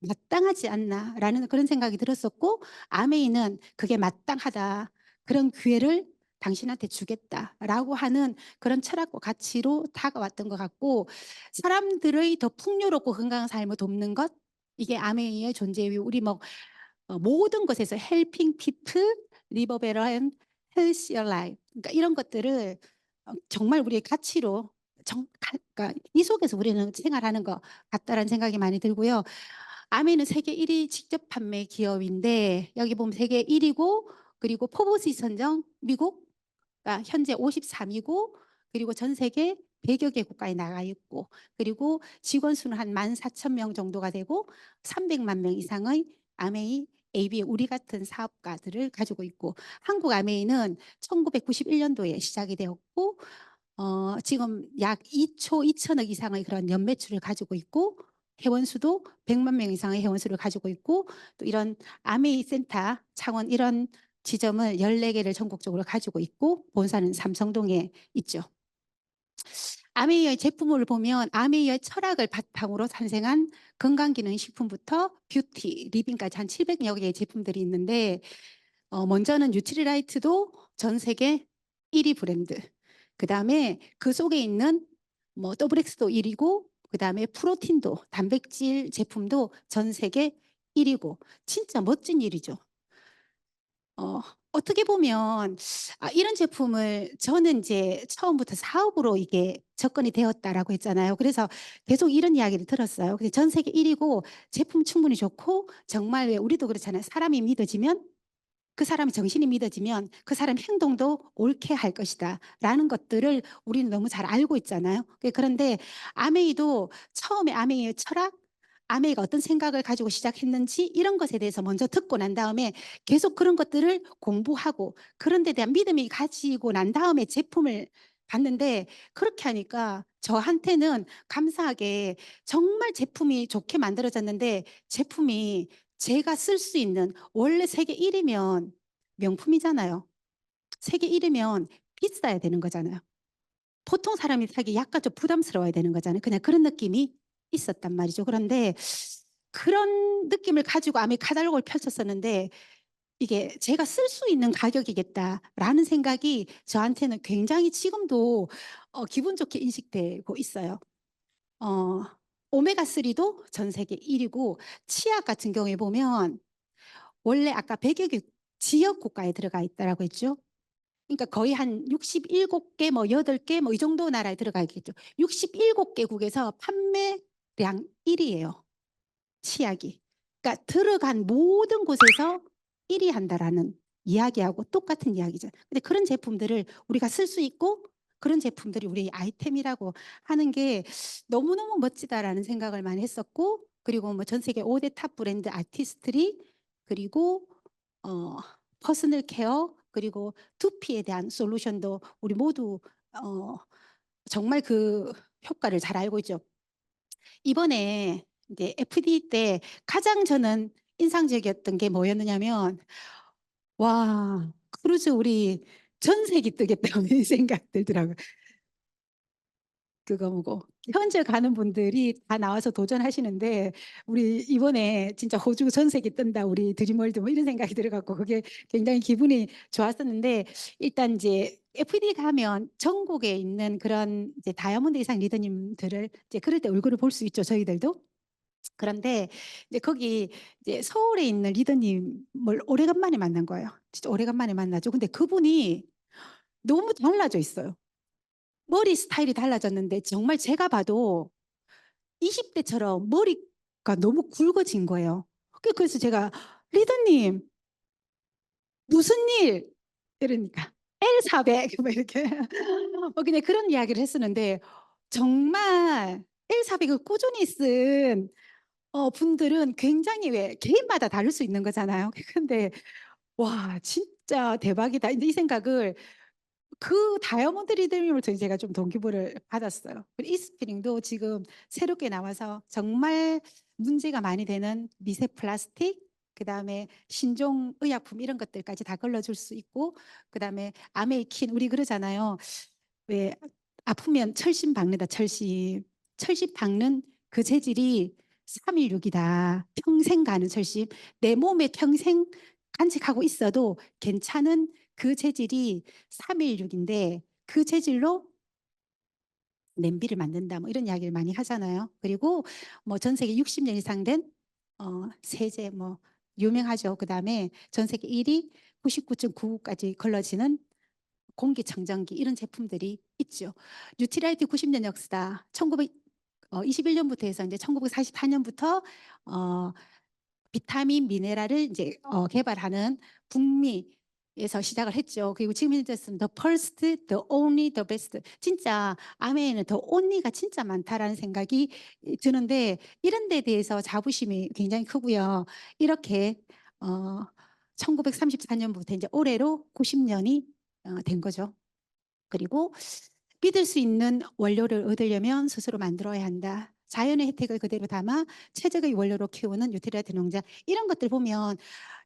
마땅하지 않나라는 그런 생각이 들었었고, 아메이는 그게 마땅하다, 그런 기회를 당신한테 주겠다라고 하는 그런 철학과 가치로 다가왔던 것 같고, 사람들의 더 풍요롭고 건강한 삶을 돕는 것, 이게 아메이의 존재 이유. 우리 뭐 모든 것에서 helping people live a better and healthier life, 그러니까 이런 것들을 정말 우리의 가치로 그러니까 이 속에서 우리는 생활하는 것 같다라는 생각이 많이 들고요. 아메는 세계 1위 직접 판매 기업인데, 여기 보면 세계 1위고, 그리고 포브스 선정 미국 현재 53위고, 그리고 전 세계 100여 개 국가에 나가 있고, 그리고 직원 수는 한 14,000명 정도가 되고, 300만 명 이상의 아메이 AB 우리 같은 사업가들을 가지고 있고, 한국 아메이는 1991년도에 시작이 되었고, 지금 약 2초 2천억 이상의 그런 연매출을 가지고 있고, 회원수도 100만 명 이상의 회원수를 가지고 있고, 또 이런 아메이 센터 창원 이런 지점을 14개를 전국적으로 가지고 있고, 본사는 삼성동에 있죠. 아메이의 제품을 보면 아메이의 철학을 바탕으로 탄생한 건강기능식품부터 뷰티, 리빙까지 한 700여 개의 제품들이 있는데, 먼저는 뉴트리라이트도 전 세계 1위 브랜드, 그 다음에 그 속에 있는 뭐 더블엑스도 1위고, 그 다음에 프로틴도, 단백질 제품도 전 세계 1위고, 진짜 멋진 일이죠. 어, 어떻게 보면 이런 제품을 저는 이제 처음부터 사업으로 이게 접근이 되었다라고 했잖아요. 그래서 계속 이런 이야기를 들었어요. 근데 전 세계 1위고 제품 충분히 좋고, 정말 왜 우리도 그렇잖아요. 사람이 믿어지면, 그 사람의 정신이 믿어지면 그 사람 행동도 옳게 할 것이다 라는 것들을 우리는 너무 잘 알고 있잖아요. 그런데 아메이도 처음에 아메이의 철학, 아메이가 어떤 생각을 가지고 시작했는지 이런 것에 대해서 먼저 듣고 난 다음에 계속 그런 것들을 공부하고, 그런 데 대한 믿음이 가지고 난 다음에 제품을 봤는데, 그렇게 하니까 저한테는 감사하게 정말 제품이 좋게 만들어졌는데, 제품이 제가 쓸 수 있는, 원래 세계 1위면 명품이잖아요. 세계 1위면 비싸야 되는 거잖아요. 보통 사람이 사기 약간 좀 부담스러워야 되는 거잖아요. 그냥 그런 느낌이 있었단 말이죠. 그런데 그런 느낌을 가지고 아메 카탈로그를 펼쳤었는데 이게 '제가 쓸 수 있는 가격이겠다.'라는 생각이 저한테는 굉장히 지금도 기분 좋게 인식되고 있어요. 어 오메가3도 전 세계 1 위고 치약 같은 경우에 보면 원래 아까 100여 개 지역 국가에 들어가 있다라고 했죠. 그러니까 거의 한 67개 뭐 8개 뭐 이 정도 나라에 들어가 있겠죠. 67 개국에서 판매량 1 위예요, 치약이. 그러니까 들어간 모든 곳에서 1위 한다라는 이야기하고 똑같은 이야기죠. 근데 그런 제품들을 우리가 쓸 수 있고 그런 제품들이 우리의 아이템이라고 하는 게 너무너무 멋지다라는 생각을 많이 했었고 그리고 뭐 전 세계 5대 탑 브랜드 아티스트들이 그리고 어 퍼스널 케어 그리고 두피에 대한 솔루션도 우리 모두 어 정말 그 효과를 잘 알고 있죠. 이번에 이제 FD 때 가장 저는 인상적이었던 게 뭐였느냐면 '와 크루즈 우리 전세기 뜨겠다.' 이 생각 들더라고요. 그거 보고. 현지 가는 분들이 다 나와서 도전하시는데 우리 이번에 진짜 '호주 전세기 뜬다. 우리 드림월드.' 뭐 이런 생각이 들어 갖고 그게 굉장히 기분이 좋았었는데 일단 인제 FD 가면 전국에 있는 그런 이제 다이아몬드 이상 리더님들을 이제 그럴 때 얼굴을 볼 수 있죠, 저희들도. 그런데 이제 거기 이제 서울에 있는 리더님을 오래간만에 만난 거예요. 진짜 오래간만에 만나죠. 근데 그분이 너무 달라져 있어요. 머리 스타일이 달라졌는데 정말 제가 봐도 20 대처럼 머리가 너무 굵어진 거예요. 그래서 제가 "리더님 무슨 일?" 이러니까 "L400" 뭐 이렇게 그냥 그런 이야기를 했었는데 정말 L400을 꾸준히 쓴 분들은 굉장히 왜 개인마다 다를 수 있는 거잖아요. 근데 '와 진짜 대박이다.' 인제 이 생각을 그 다이아몬드 리더님을 통해 제가 좀 동기부여를 받았어요. 그리고 이스프링도 지금 새롭게 나와서 정말 문제가 많이 되는 미세 플라스틱 그다음에 신종 의약품 이런 것들까지 다 걸러 줄 수 있고 그다음에 아메이킨 우리 그러잖아요. 왜 아프면 철심 박는다 철심. 철심 박는 그 재질이 316이다. 평생 가는 철심. 내 몸에 평생 간직하고 있어도 괜찮은 그 재질이 316인데 그 재질로 냄비를 만든다 뭐 이런 이야기를 많이 하잖아요. 그리고 뭐 전 세계 60년 이상 된 세제 뭐 유명하죠. 그다음에 전 세계 1위 99.99까지 걸러지는 공기청정기 이런 제품들이 있죠. 뉴트라이트 90년 역사 1921 년부터 해서 인제 1944 년부터 어 비타민 미네랄을 인제 개발하는 북미에서 시작을 했죠. 그리고 지금 현재로서는 the first, the only, the best 진짜 아메에는 the only가 진짜 많다라는 생각이 드는데 이런 데 대해서 자부심이 굉장히 크고요. 이렇게 어 1934 년부터 인제 올해로 90 년이 된 거죠. 그리고 믿을 수 있는 원료를 얻으려면 스스로 만들어야 한다. 자연의 혜택을 그대로 담아 최적의 원료로 키우는 뉴트리아트 농장 이런 것들 보면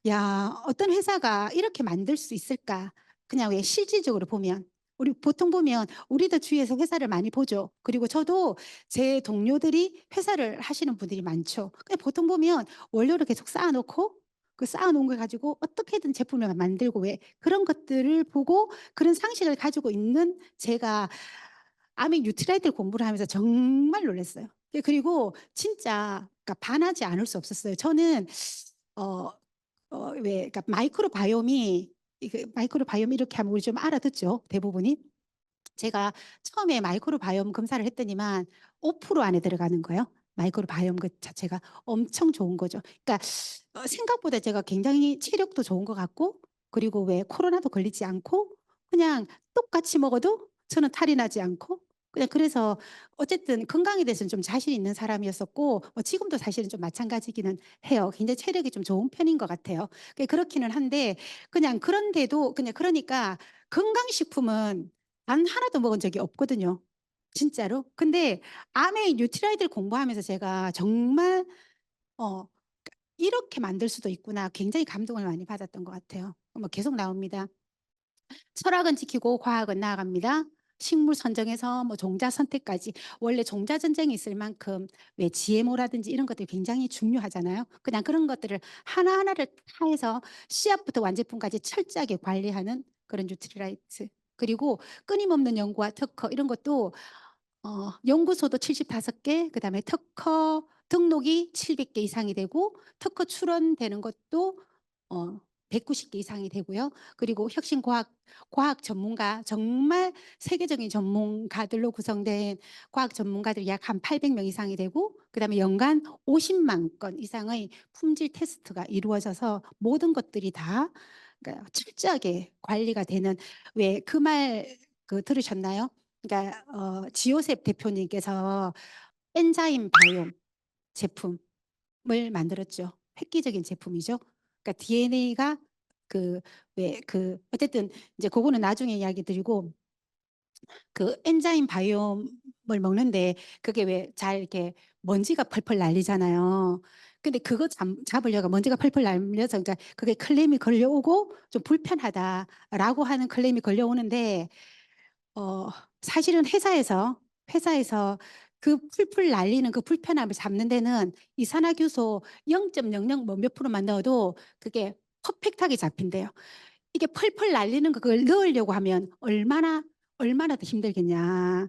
'야 어떤 회사가 이렇게 만들 수 있을까?' 그냥 왜 실질적으로 보면. 우리 보통 보면 우리도 주위에서 회사를 많이 보죠. 그리고 저도 제 동료들이 회사를 하시는 분들이 많죠. 그냥 보통 보면 원료를 계속 쌓아 놓고 그 쌓아 놓은 걸 가지고 어떻게든 제품을 만들고 왜 그런 것들을 보고 그런 상식을 가지고 있는 제가 아메 뉴트라이트를 공부를 하면서 정말 놀랐어요. 그리고 진짜 그러니까 반하지 않을 수 없었어요. 저는 어 왜 그러니까 마이크로바이옴이 이게 마이크로바이옴 이렇게 하면 우리 좀 알아듣죠, 대부분이. 제가 처음에 마이크로바이옴 검사를 했더니만 5% 안에 들어가는 거예요. 마이크로바이옴 그 자체가 엄청 좋은 거죠. 그러니까 생각보다 제가 굉장히 체력도 좋은 것 같고 그리고 왜 코로나도 걸리지 않고 그냥 똑같이 먹어도 저는 탈이 나지 않고 그냥 그래서 어쨌든 건강에 대해서는 좀 자신 있는 사람이었었고 지금도 사실은 좀 마찬가지기는 해요. 굉장히 체력이 좀 좋은 편인 것 같아요. 그렇기는 한데 그냥 그런데도 그냥 그러니까 건강식품은 단 하나도 먹은 적이 없거든요. 진짜로. 근데 아메이 뉴트라이드를 공부하면서 제가 정말 어 '이렇게 만들 수도 있구나.' 굉장히 감동을 많이 받았던 것 같아요. 뭐 계속 나옵니다. "철학은 지키고 과학은 나아갑니다." 식물 선정에서 뭐 종자 선택까지 원래 종자 전쟁이 있을 만큼 왜 GMO라든지 이런 것들이 굉장히 중요하잖아요. 그냥 그런 것들을 하나하나를 다 해서 씨앗부터 완제품까지 철저하게 관리하는 그런 뉴트리라이트. 그리고 끊임없는 연구와 특허 이런 것도 연구소도 75개, 그다음에 특허 등록이 700개 이상이 되고 특허 출원되는 것도 190개 이상이 되고요. 그리고 과학 전문가 정말 세계적인 전문가들로 구성된 과학 전문가들이 약 한 800명 이상이 되고 그다음에 연간 50만 건 이상의 품질 테스트가 이루어져서 모든 것들이 다 그러니까 철저하게 관리가 되는 왜 그 말 들으셨나요? 그러니까 지오셉 대표님께서 엔자임 바이옴 제품을 만들었죠. 획기적인 제품이죠. 그러니까 DNA가 어쨌든 이제 그거는 나중에 이야기 드리고 그 엔자임 바이옴을 먹는데 그게 왜 잘 이렇게 먼지가 펄펄 날리잖아요. 근데 그거 잡으려고 먼지가 펄펄 날려서 그러니까 그게 클레임이 걸려오고 좀 불편하다라고 하는 클레임이 걸려오는데 어 사실은 회사에서 그 풀풀 날리는 그 불편함을 잡는 데는 이산화탄소 0.00 뭐 몇 프로만 넣어도 그게 퍼펙트하게 잡힌대요. 이게 펄펄 날리는 그걸 넣으려고 하면 얼마나 더 힘들겠냐.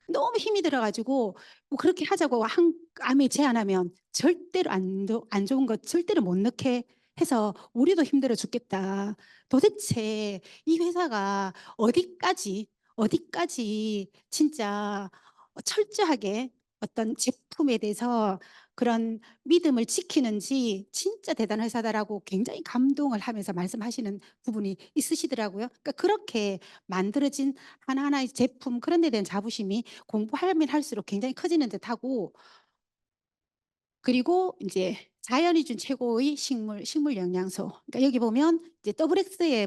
너무 힘이 들어 가지고 뭐 그렇게 하자고 한 암에 제안하면 절대로 안 좋은 것 절대로 못 넣게 해서 "우리도 힘들어 죽겠다. 도대체 이 회사가 어디까지 진짜 철저하게 어떤 제품에 대해서 그런 믿음을 지키는지 진짜 대단한 회사다."라고 굉장히 감동을 하면서 말씀하시는 부분이 있으시더라고요. 그러니까 그렇게 만들어진 하나하나의 제품 그런 데 대한 자부심이 공부하면 할수록 굉장히 커지는 듯하고 그리고 인제 자연이 준 최고의 식물 영양소. 그러니까 여기 보면 이제 WX에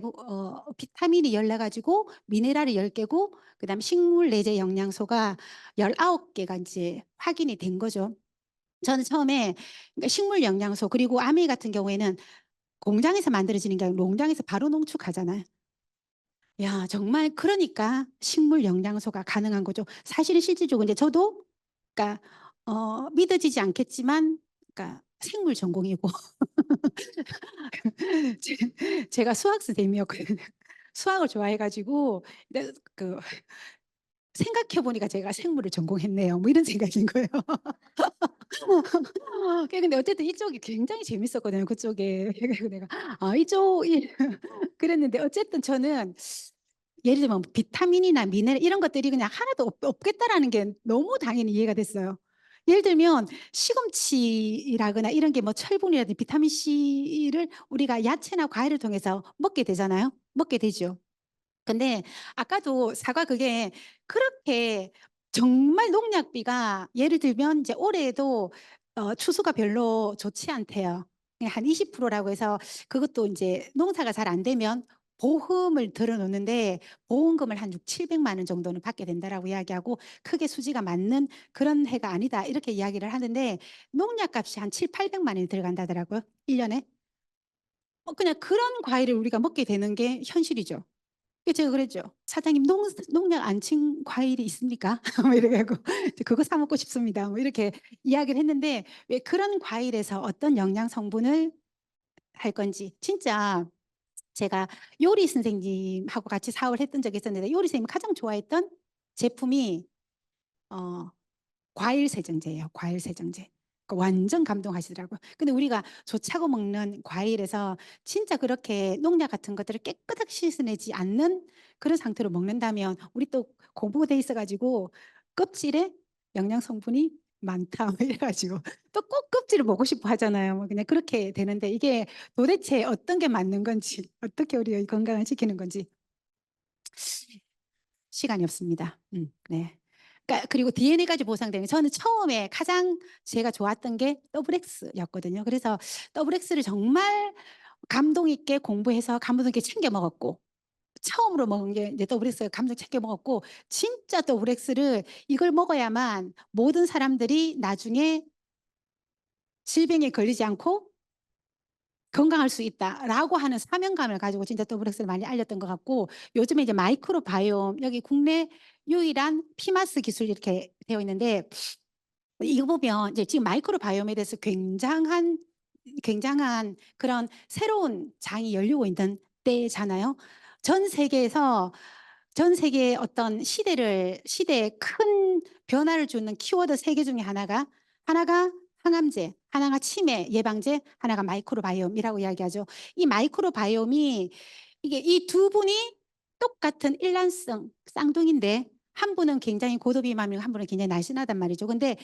비타민이 14 가지고 미네랄이 10 개고 그다음에 식물 내재 영양소가 19 개가 인제 확인이 된 거죠. 저는 처음에 그러니까 식물 영양소 그리고 아메 같은 경우에는 공장에서 만들어지는 게 아니고 농장에서 바로 농축하잖아요. 야 정말 그러니까 식물 영양소가 가능한 거죠. 사실은 실질적으로 이제 저도 그러니까 믿어지지 않겠지만 그러니까 생물 전공이고 제가 수학 선생님이었거든요. 수학을 좋아해 가지고 네 생각해 보니까 제가 생물을 전공했네요. 뭐 이런 생각인 거예요. 근데 어쨌든 이쪽이 굉장히 재밌었거든요 그쪽에. 그래서 내가 이쪽이 그랬는데 어쨌든 저는 예를 들면 비타민이나 미네랄 이런 것들이 그냥 하나도 없겠다라는 게 너무 당연히 이해가 됐어요. 예를 들면 시금치라거나 이런 게 뭐 철분이라든지 비타민 C를 우리가 야채나 과일을 통해서 먹게 되잖아요. 먹게 되죠. 근데 아까도 사과 그게 그렇게 정말 농약비가 예를 들면 이제 올해에도 추수가 별로 좋지 않대요. 그냥 한 20% 라고 해서 그것도 인제 농사가 잘 안 되면 보험을 들어 놓는데 보험금을 한 600-700만 원 정도는 받게 된다라고 이야기하고 크게 수지가 맞는 그런 해가 아니다 이렇게 이야기를 하는데 농약값이 한 700-800만 원이 들어간다더라고요 1 년에. 그냥 그런 과일을 우리가 먹게 되는 게 현실이죠. 그래서 제가 그랬죠. "사장님 농약 안 친 과일이 있습니까?" 뭐 이래 갖고 "그거 사 먹고 싶습니다." 뭐 이렇게 이야기를 했는데 왜 그런 과일에서 어떤 영양 성분을 할 건지 진짜 제가 요리 선생님하고 같이 사업을 했던 적이 있었는데 요리 선생님이 가장 좋아했던 제품이 어 과일 세정제예요, 과일 세정제. 그 완전 감동하시더라고요. 근데 우리가 좋자고 먹는 과일에서 진짜 그렇게 농약 같은 것들을 깨끗하게 씻어내지 않는 그런 상태로 먹는다면 우리 또 공부가 돼 있어 가지고 "껍질에 영양 성분이 많다." 뭐 이래 가지고 또 꼭 껍질을 먹고 싶어 하잖아요. 뭐 그냥 그렇게 되는데 이게 도대체 어떤 게 맞는 건지 어떻게 우리의 건강을 지키는 건지 시간이 없습니다. 네. 그러니까 그리고 DNA까지 보상되는 저는 처음에 가장 제가 좋았던 게 WX였거든요. 그래서 WX를 정말 감동 있게 공부해서 감동 있게 챙겨 먹었고 처음으로 먹은 게 이제 WX를 감동 챙겨 먹었고 진짜 WX를 이걸 먹어야만 모든 사람들이 나중에 질병에 걸리지 않고 건강할 수 있다라고 하는 사명감을 가지고 진짜 더블엑스를 많이 알렸던 것 같고, 요즘에 이제 마이크로바이옴 여기 국내 유일한 피마스 기술 이렇게 되어 있는데, 이거 보면 이제 지금 마이크로바이옴에 대해서 굉장한 그런 새로운 장이 열리고 있는 때잖아요. 전 세계에서 전 세계의 어떤 시대에 큰 변화를 주는 키워드 세 개 중에 하나가 항암제, 하나가 치매 예방제, 하나가 마이크로바이옴이라고 이야기하죠. 이 마이크로바이옴이 이게 이 두 분이 똑같은 일란성 쌍둥이인데, 한 분은 굉장히 고도비만이고 한 분은 굉장히 날씬하단 말이죠. 근데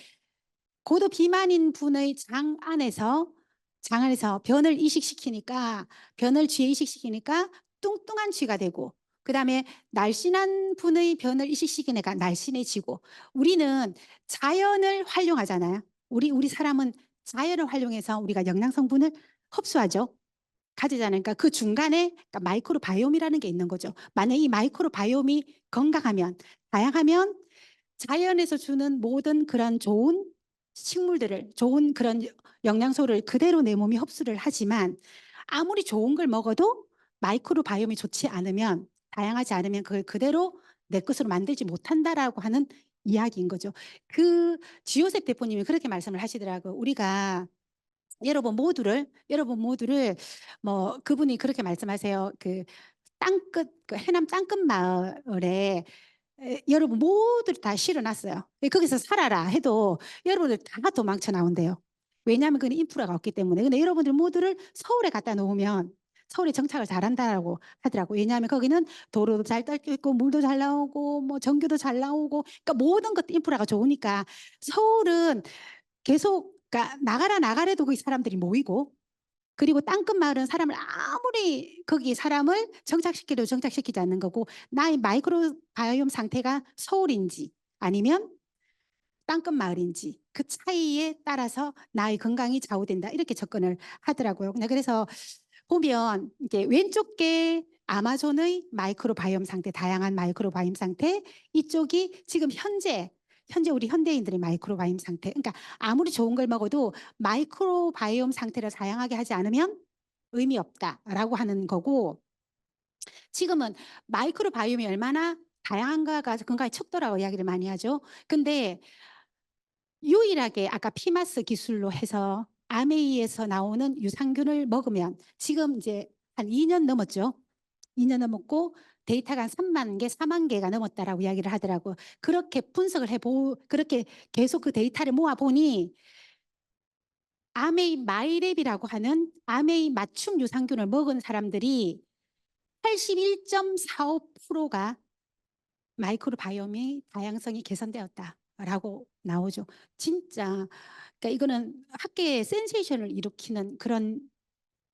고도 비만인 분의 장 안에서 변을 쥐에 이식시키니까 뚱뚱한 쥐가 되고, 그다음에 날씬한 분의 변을 이식시키니까 날씬해지고. 우리는 자연을 활용하잖아요. 우리 사람은 자연을 활용해서 우리가 영양 성분을 흡수하죠. 가지잖아요. 그러니까 그 중간에 그러니까 마이크로바이옴이라는 게 있는 거죠. 만약 이 마이크로바이옴이 건강하면, 다양하면 자연에서 주는 모든 그런 좋은 식물들을, 좋은 그런 영양소를 그대로 내 몸이 흡수를 하지만, 아무리 좋은 걸 먹어도 마이크로바이옴이 좋지 않으면, 다양하지 않으면 그걸 그대로 내 것으로 만들지 못한다라고 하는 이야기인 거죠. 그 지요셉 대표님이 그렇게 말씀을 하시더라고요. 우리가 여러분 모두를 뭐 그분이 그렇게 말씀하세요. 그 땅끝, 그 해남 땅끝 마을에 여러분 모두를 다 실어놨어요. 거기서 살아라 해도 여러분들 다 도망쳐 나온대요. 왜냐하면 그는 인프라가 없기 때문에. 근데 여러분들 모두를 서울에 갖다 놓으면 서울에 정착을 잘한다라고 하더라고. 왜냐하면 거기는 도로도 잘 닦여 있고 물도 잘 나오고 뭐 전기도 잘 나오고, 그러니까 모든 것 인프라가 좋으니까. 서울은 계속, 그러니까 나가래도 거기 사람들이 모이고, 그리고 땅끝 마을은 사람을 아무리 거기 사람을 정착시켜도 정착시키지 않는 거고, 나의 마이크로바이옴 상태가 서울인지 아니면 땅끝 마을인지 그 차이에 따라서 나의 건강이 좌우된다, 이렇게 접근을 하더라고요. 그래서 보면 이제 왼쪽 게 아마존의 마이크로바이옴 상태, 다양한 마이크로바이옴 상태, 이쪽이 지금 현재 우리 현대인들의 마이크로바이옴 상태. 그러니까 아무리 좋은 걸 먹어도 마이크로바이옴 상태를 다양하게 하지 않으면 의미 없다라고 하는 거고, 지금은 마이크로바이옴이 얼마나 다양한가가 건강에 척도라고 이야기를 많이 하죠. 근데 유일하게 아까 피마스 기술로 해서 아메이에서 나오는 유산균을 먹으면, 지금 이제 한 2년 넘었죠. 2년 넘었고 데이터가 한 3만 개, 4만 개가 넘었다라고 이야기를 하더라고요. 그렇게 분석을 그렇게 계속 그 데이터를 모아 보니, 아메이 마이랩이라고 하는 아메이 맞춤 유산균을 먹은 사람들이 81.45%가 마이크로바이옴의 다양성이 개선되었다라고 나오죠. 진짜, 그러니까 이거는 학계에 센세이션을 일으키는 그런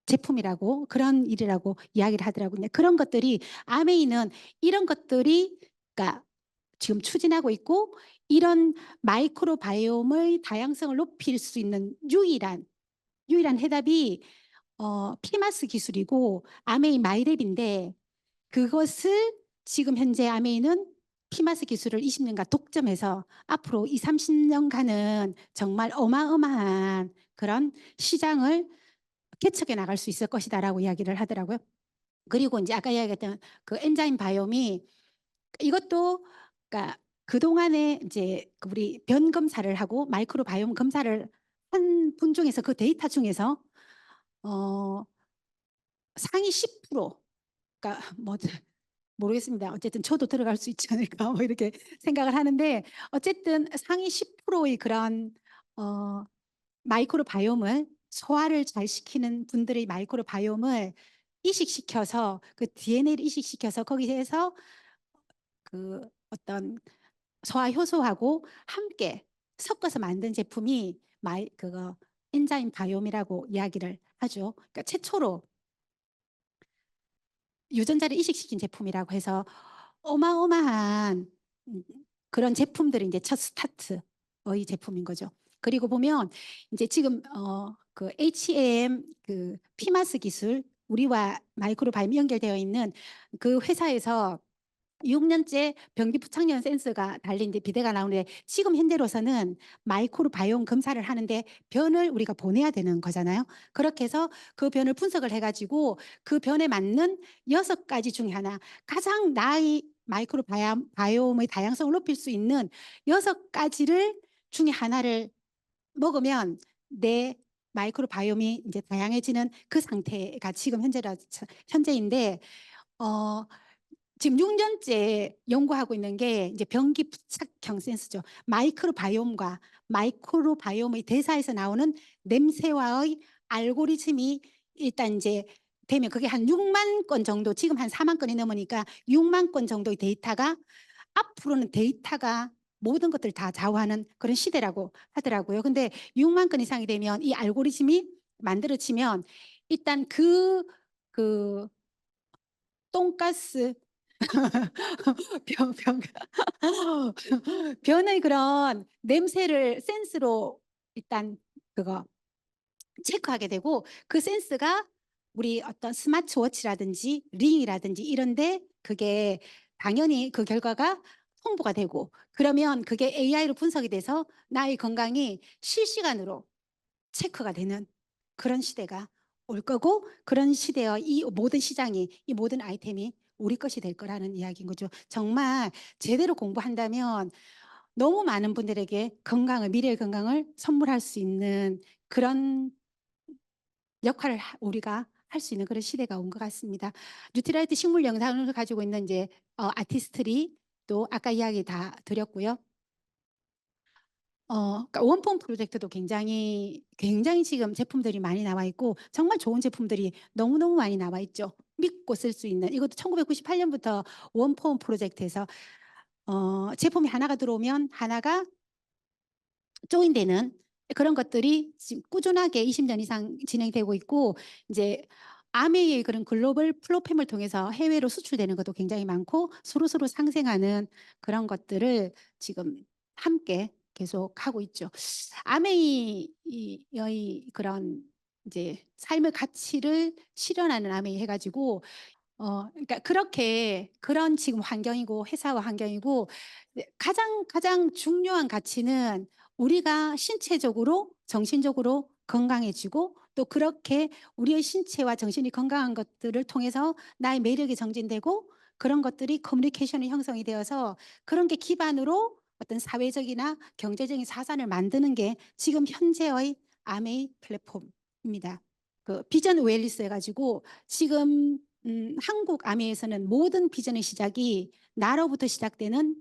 제품이라고, 그런 일이라고 이야기를 하더라고요. 그런 것들이, 아메이는 이런 것들이, 그러니까 지금 추진하고 있고, 이런 마이크로바이옴의 다양성을 높일 수 있는 유일한 해답이 피마스 기술이고 아메이 마이랩인데, 그것을 지금 현재 아메이는 피마스 기술을 20년간 독점해서 앞으로 2, 30년간은 정말 어마어마한 그런 시장을 개척해 나갈 수 있을 것이다라고 이야기를 하더라고요. 그리고 이제 아까 이야기했던 그 엔자임 바이옴이, 이것도 그러니까 그동안에 이제 우리 변 검사를 하고 마이크로바이옴 검사를 한 분 중에서, 그 데이터 중에서 상위 10%, 그러니까 뭐 모르겠습니다. 어쨌든 저도 들어갈 수 있지 않을까 뭐 이렇게 생각을 하는데, 어쨌든 상위 10%의 그런 어, 마이크로바이옴을, 소화를 잘 시키는 분들의 마이크로바이옴을 이식시켜서, 그 DNA를 이식시켜서 거기에서 그 어떤 소화 효소하고 함께 섞어서 만든 제품이 그거 엔자임 바이옴이라고 이야기를 하죠. 그러니까 최초로 유전자를 이식시킨 제품이라고 해서 어마어마한 음, 그런 제품들이 이제 첫 스타트의 제품인 거죠. 그리고 보면 이제 지금 그 HAM 그 피마스 기술, 우리와 마이크로바이옴 연결되어 있는 그 회사에서 6년째 변기 부착용 센서가 달린 이제 비데가 나오는데 지금 현재로서는 마이크로바이옴 검사를 하는데 변을 우리가 보내야 되는 거잖아요. 그렇게 해서 그 변을 분석을 해가지고 그 변에 맞는 6가지 중에 하나, 가장 나의 마이크로바이옴의 다양성을 높일 수 있는 6가지를 중에 하나를 먹으면 내 마이크로바이옴이 이제 다양해지는 그 상태가 지금 현재인데, 어, 지금 6년째 연구하고 있는 게 이제 변기 부착형 센서죠. 마이크로바이옴의 대사에서 나오는 냄새와의 알고리즘이 일단 이제 되면 그게 한 6만 건 정도, 지금 한 4만 건이 넘으니까 6만 건 정도의 데이터가, 앞으로는 데이터가 모든 것들을 다 좌우하는 그런 시대라고 하더라고요. 근데 6만 건 이상이 되면 이 알고리즘이 만들어지면 일단 그 똥가스 변 변의 그런 냄새를 센스로 일단 그거 체크하게 되고, 그 센스가 우리 어떤 스마트워치라든지 링이라든지 이런데 그게 당연히 그 결과가 홍보가 되고, 그러면 그게 AI로 분석이 돼서 나의 건강이 실시간으로 체크가 되는 그런 시대가 올 거고, 그런 시대의 이 모든 시장이, 이 모든 아이템이 우리 것이 될 거라는 이야기인 거죠. 정말 제대로 공부한다면 너무 많은 분들에게 건강을, 미래의 건강을 선물할 수 있는 그런 역할을 우리가 할 수 있는 그런 시대가 온 것 같습니다. 뉴트라이트 식물 영상을 가지고 있는 이제 아티스트리, 또 아까 이야기 다 드렸고요. 그러니까 원폼 프로젝트도 굉장히 지금 제품들이 많이 나와 있고, 정말 좋은 제품들이 너무너무 많이 나와 있죠. 믿고 쓸 수 있는, 이것도 1998년부터 원폼 프로젝트에서 제품이 하나가 들어오면 하나가 조인되는 그런 것들이 지금 꾸준하게 20년 이상 진행되고 있고, 이제 아메이의 그런 글로벌 플랫폼을 통해서 해외로 수출되는 것도 굉장히 많고, 서로 상생하는 그런 것들을 지금 함께 계속 하고 있죠. 아메이의 그런 이제 삶의 가치를 실현하는 아메이 해가지고, 그러니까 그렇게 그런 지금 환경이고 회사와 환경이고, 네, 가장 중요한 가치는 우리가 신체적으로 정신적으로 건강해지고, 또 그렇게 우리의 신체와 정신이 건강한 것들을 통해서 나의 매력이 정진되고, 그런 것들이 커뮤니케이션이 형성이 되어서 그런 게 기반으로 어떤 사회적이나 경제적인 자산을 만드는 게 지금 현재의 아메이 플랫폼입니다. 그 비전 웰리스 해가지고 지금 한국 아미에서는 모든 비전의 시작이 나로부터 시작되는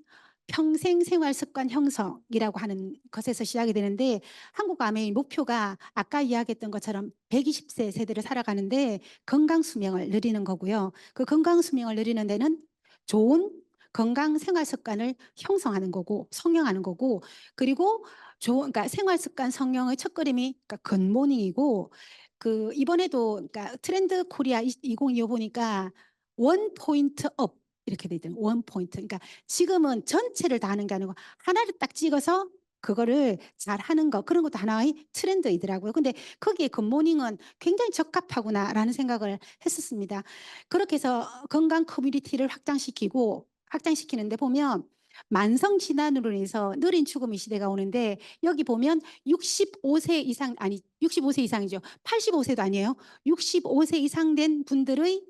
평생 생활 습관 형성이라고 하는 것에서 시작이 되는데, 한국 아미의 목표가 아까 이야기했던 것처럼 120세 세대를 살아가는데 건강 수명을 늘리는 거고요. 그 건강 수명을 늘리는 데는 좋은 건강 생활 습관을 형성하는 거고 성형하는 거고, 그리고 그러니까 생활 습관 성형의 첫걸음이 그러니까 굿모닝이고, 그 이번에도 그러니까 트렌드 코리아 2025 보니까 원 포인트 업 이렇게 돼 있더라고요. 원 포인트. 그러니까 지금은 전체를 다 하는 게 아니고 하나를 딱 찍어서 그거를 잘 하는 거, 그런 것도 하나의 트렌드이더라고요. 근데 거기에 굿모닝은 굉장히 적합하구나라는 생각을 했었습니다. 그렇게 해서 건강 커뮤니티를 확장시키는데 보면 만성 질환으로 인해서 느린 죽음의 시대가 오는데, 여기 보면 65세 이상, 아니 65세 이상이죠. 85세도 아니에요. 65세 이상 된 분들의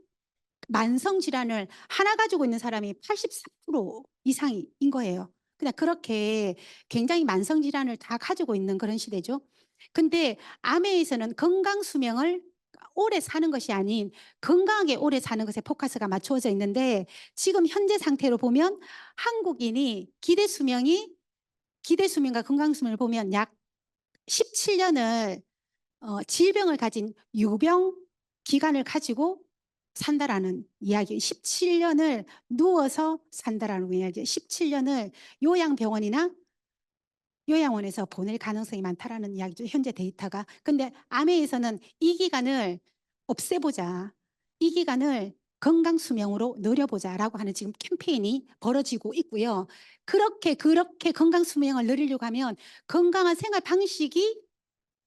만성 질환을 하나 가지고 있는 사람이 84% 이상인 거예요. 그냥 그렇게 굉장히 만성 질환을 다 가지고 있는 그런 시대죠. 근데 아메에서는 건강 수명을 오래 사는 것이 아닌 건강하게 오래 사는 것에 포커스가 맞추어져 있는데, 지금 현재 상태로 보면 한국인이 기대 수명과 건강 수명을 보면 약 17년을 질병을 가진 유병 기간을 가지고 산다라는 이야기, 17년을 누워서 산다라는 이야기, 17년을 요양병원이나 요양원에서 보낼 가능성이 많다라는 이야기죠. 현재 데이터가. 근데 아메에서는 이 기간을 없애보자, 이 기간을 건강 수명으로 늘려보자라고 하는 지금 캠페인이 벌어지고 있고요. 그렇게 건강 수명을 늘리려고 하면 건강한 생활 방식이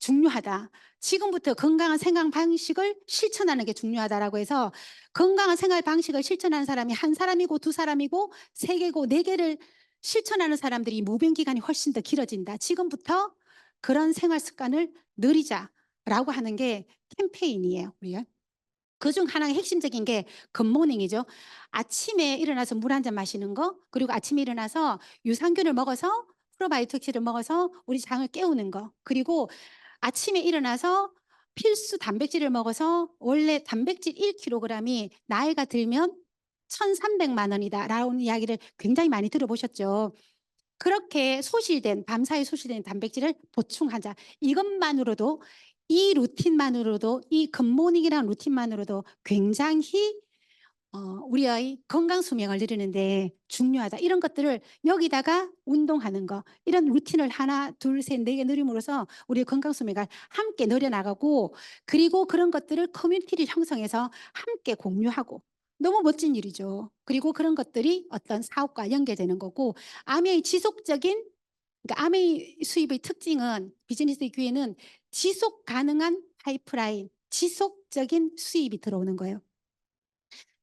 중요하다. 지금부터 건강한 생활 방식을 실천하는 게 중요하다라고 해서 건강한 생활 방식을 실천하는 사람이 한 사람이고 두 사람이고 세 개고 네 개를 실천하는 사람들이 무병 기간이 훨씬 더 길어진다. 지금부터 그런 생활 습관을 들이자라고 하는 게 캠페인이에요. 우리가. 그중 하나의 핵심적인 게 굿모닝이죠. 아침에 일어나서 물 한 잔 마시는 거, 그리고 아침에 일어나서 유산균을 먹어서 프로바이오틱스를 먹어서 우리 장을 깨우는 거, 그리고 아침에 일어나서 필수 단백질을 먹어서 원래 단백질 1kg이 나이가 들면 1,300만 원이다라는 이야기를 굉장히 많이 들어보셨죠. 그렇게 소실된 밤사이 소실된 단백질을 보충하자. 이것만으로도 이 루틴만으로도 이 굿모닝이라는 루틴만으로도 굉장히 우리의 건강 수명을 늘리는데 중요하다. 이런 것들을 여기다가 운동하는 거 이런 루틴을 하나 둘 셋 네 개 늘림으로써 우리의 건강 수명을 함께 늘려나가고 그리고 그런 것들을 커뮤니티를 형성해서 함께 공유하고 너무 멋진 일이죠. 그리고 그런 것들이 어떤 사업과 연계되는 거고 아메의 지속적인 그러니까 아메이 수입의 특징은 비즈니스의 기회는 지속 가능한 파이프라인, 지속적인 수입이 들어오는 거예요.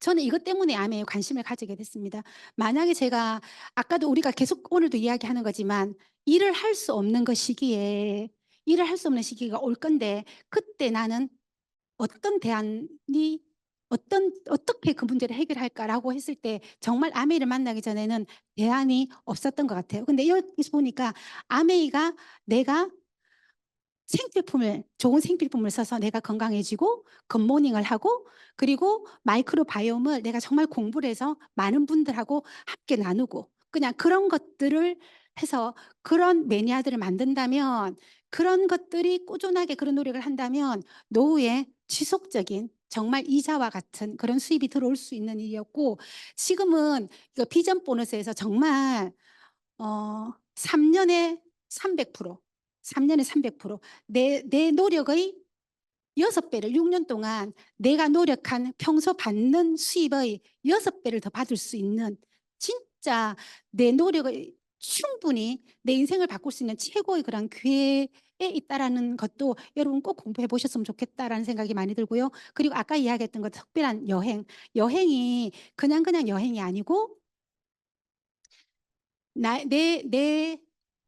저는 이것 때문에 암에 관심을 가지게 됐습니다. 만약에 제가 아까도 우리가 계속 오늘도 이야기하는 거지만 일을 할 수 없는 그 시기에 일을 할 수 없는 시기가 올 건데 그때 나는 어떤 대안이 어떻게 그 문제를 해결할까라고 했을 때 정말 아메이를 만나기 전에는 대안이 없었던 것 같아요. 근데 여기서 보니까 아메이가 내가 좋은 생필품을 써서 내가 건강해지고 굿모닝을 하고 그리고 마이크로바이옴을 내가 정말 공부를 해서 많은 분들하고 함께 나누고 그냥 그런 것들을 해서 그런 매니아들을 만든다면 그런 것들이 꾸준하게 그런 노력을 한다면 노후에 지속적인 정말 이자와 같은 그런 수입이 들어올 수 있는 일이었고 지금은 이거 비전 보너스에서 정말 3년에 300% 3년에 300% 내 노력의 6배를 6년 동안 내가 노력한 평소 받는 수입의 6배를 더 받을 수 있는 진짜 내 노력을 충분히 내 인생을 바꿀 수 있는 최고의 그런 기회에 있다라는 것도 여러분 꼭 공부해 보셨으면 좋겠다라는 생각이 많이 들고요. 그리고 아까 이야기했던 것 특별한 여행이 그냥 여행이 아니고 내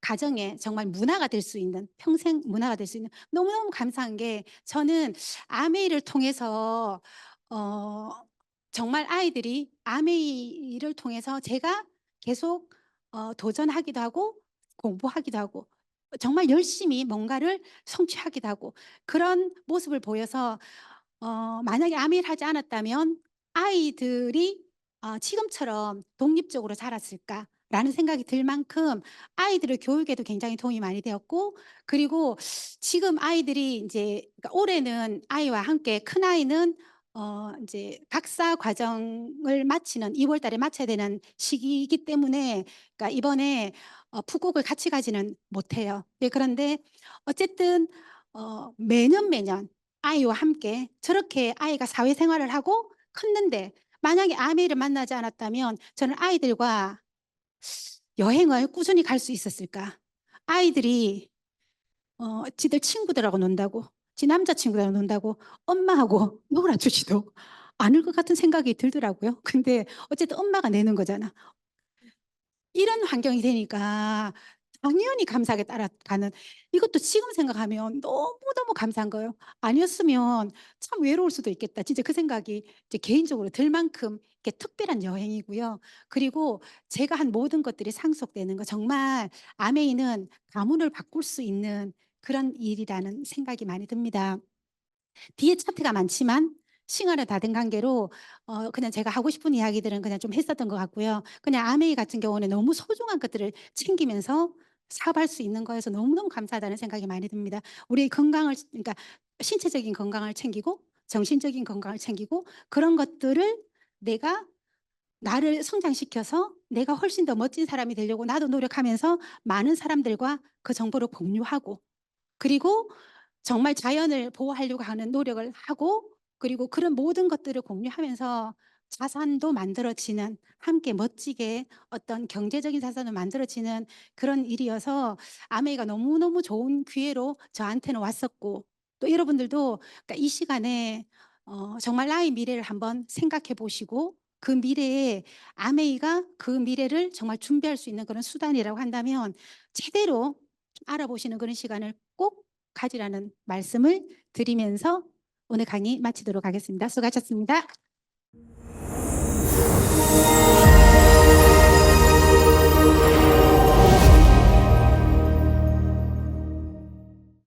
가정에 정말 문화가 될 수 있는 평생 문화가 될 수 있는 너무너무 감사한 게 저는 아메이를 통해서 어 정말 아이들이 아메이를 통해서 제가 계속 도전하기도 하고 공부하기도 하고 정말 열심히 뭔가를 성취하기도 하고 그런 모습을 보여서 만약에 아메이를 하지 않았다면 아이들이 지금처럼 독립적으로 자랐을까라는 생각이 들 만큼 아이들의 교육에도 굉장히 도움이 많이 되었고 그리고 지금 아이들이 이제 그러니까 올해는 아이와 함께 큰아이는 인제 박사 과정을 마치는 2월 달에 마쳐야 되는 시기이기 때문에 그러니까 이번에 푸국을 같이 가지는 못해요. 네 그런데 어쨌든 매년 아이와 함께 저렇게 아이가 사회생활을 하고 컸는데 만약에 아메이를 만나지 않았다면 저는 아이들과 여행을 꾸준히 갈 수 있었을까? 아이들이 지들 친구들하고 논다고 지 남자친구들하고 논다고 엄마하고 놀아주지도 않을 것 같은 생각이 들더라고요. 근데 어쨌든 엄마가 내는 거잖아. 이런 환경이 되니까 당연히 감사하게 따라가는 이것도 지금 생각하면 너무너무 감사한 거예요. 아니었으면 참 외로울 수도 있겠다. 진짜 그 생각이 이제 개인적으로 들 만큼 이렇게 특별한 여행이고요. 그리고 제가 한 모든 것들이 상속되는 거 정말 아메이는 가문을 바꿀 수 있는 그런 일이라는 생각이 많이 듭니다. 뒤에 차트가 많지만 시간을 다 된 관계로 그냥 제가 하고 싶은 이야기들은 그냥 좀 했었던 것 같고요. 그냥 아메이 같은 경우는 너무 소중한 것들을 챙기면서 사업할 수 있는 거여서 너무너무 감사하다는 생각이 많이 듭니다. 우리의 건강을 그러니까 신체적인 건강을 챙기고 정신적인 건강을 챙기고 그런 것들을 내가 나를 성장시켜서 내가 훨씬 더 멋진 사람이 되려고 나도 노력하면서 많은 사람들과 그 정보를 공유하고 그리고 정말 자연을 보호하려고 하는 노력을 하고 그리고 그런 모든 것들을 공유하면서 자산도 만들어지는, 함께 멋지게 어떤 경제적인 자산도 만들어지는 그런 일이어서 아메이가 너무너무 좋은 기회로 저한테는 왔었고, 또 여러분들도 그러니까 이 시간에 정말 나의 미래를 한번 생각해 보시고, 그 미래에 아메이가 그 미래를 정말 준비할 수 있는 그런 수단이라고 한다면 제대로 알아보시는 그런 시간을 꼭 가지라는 말씀을 드리면서 오늘 강의 마치도록 하겠습니다. 수고하셨습니다.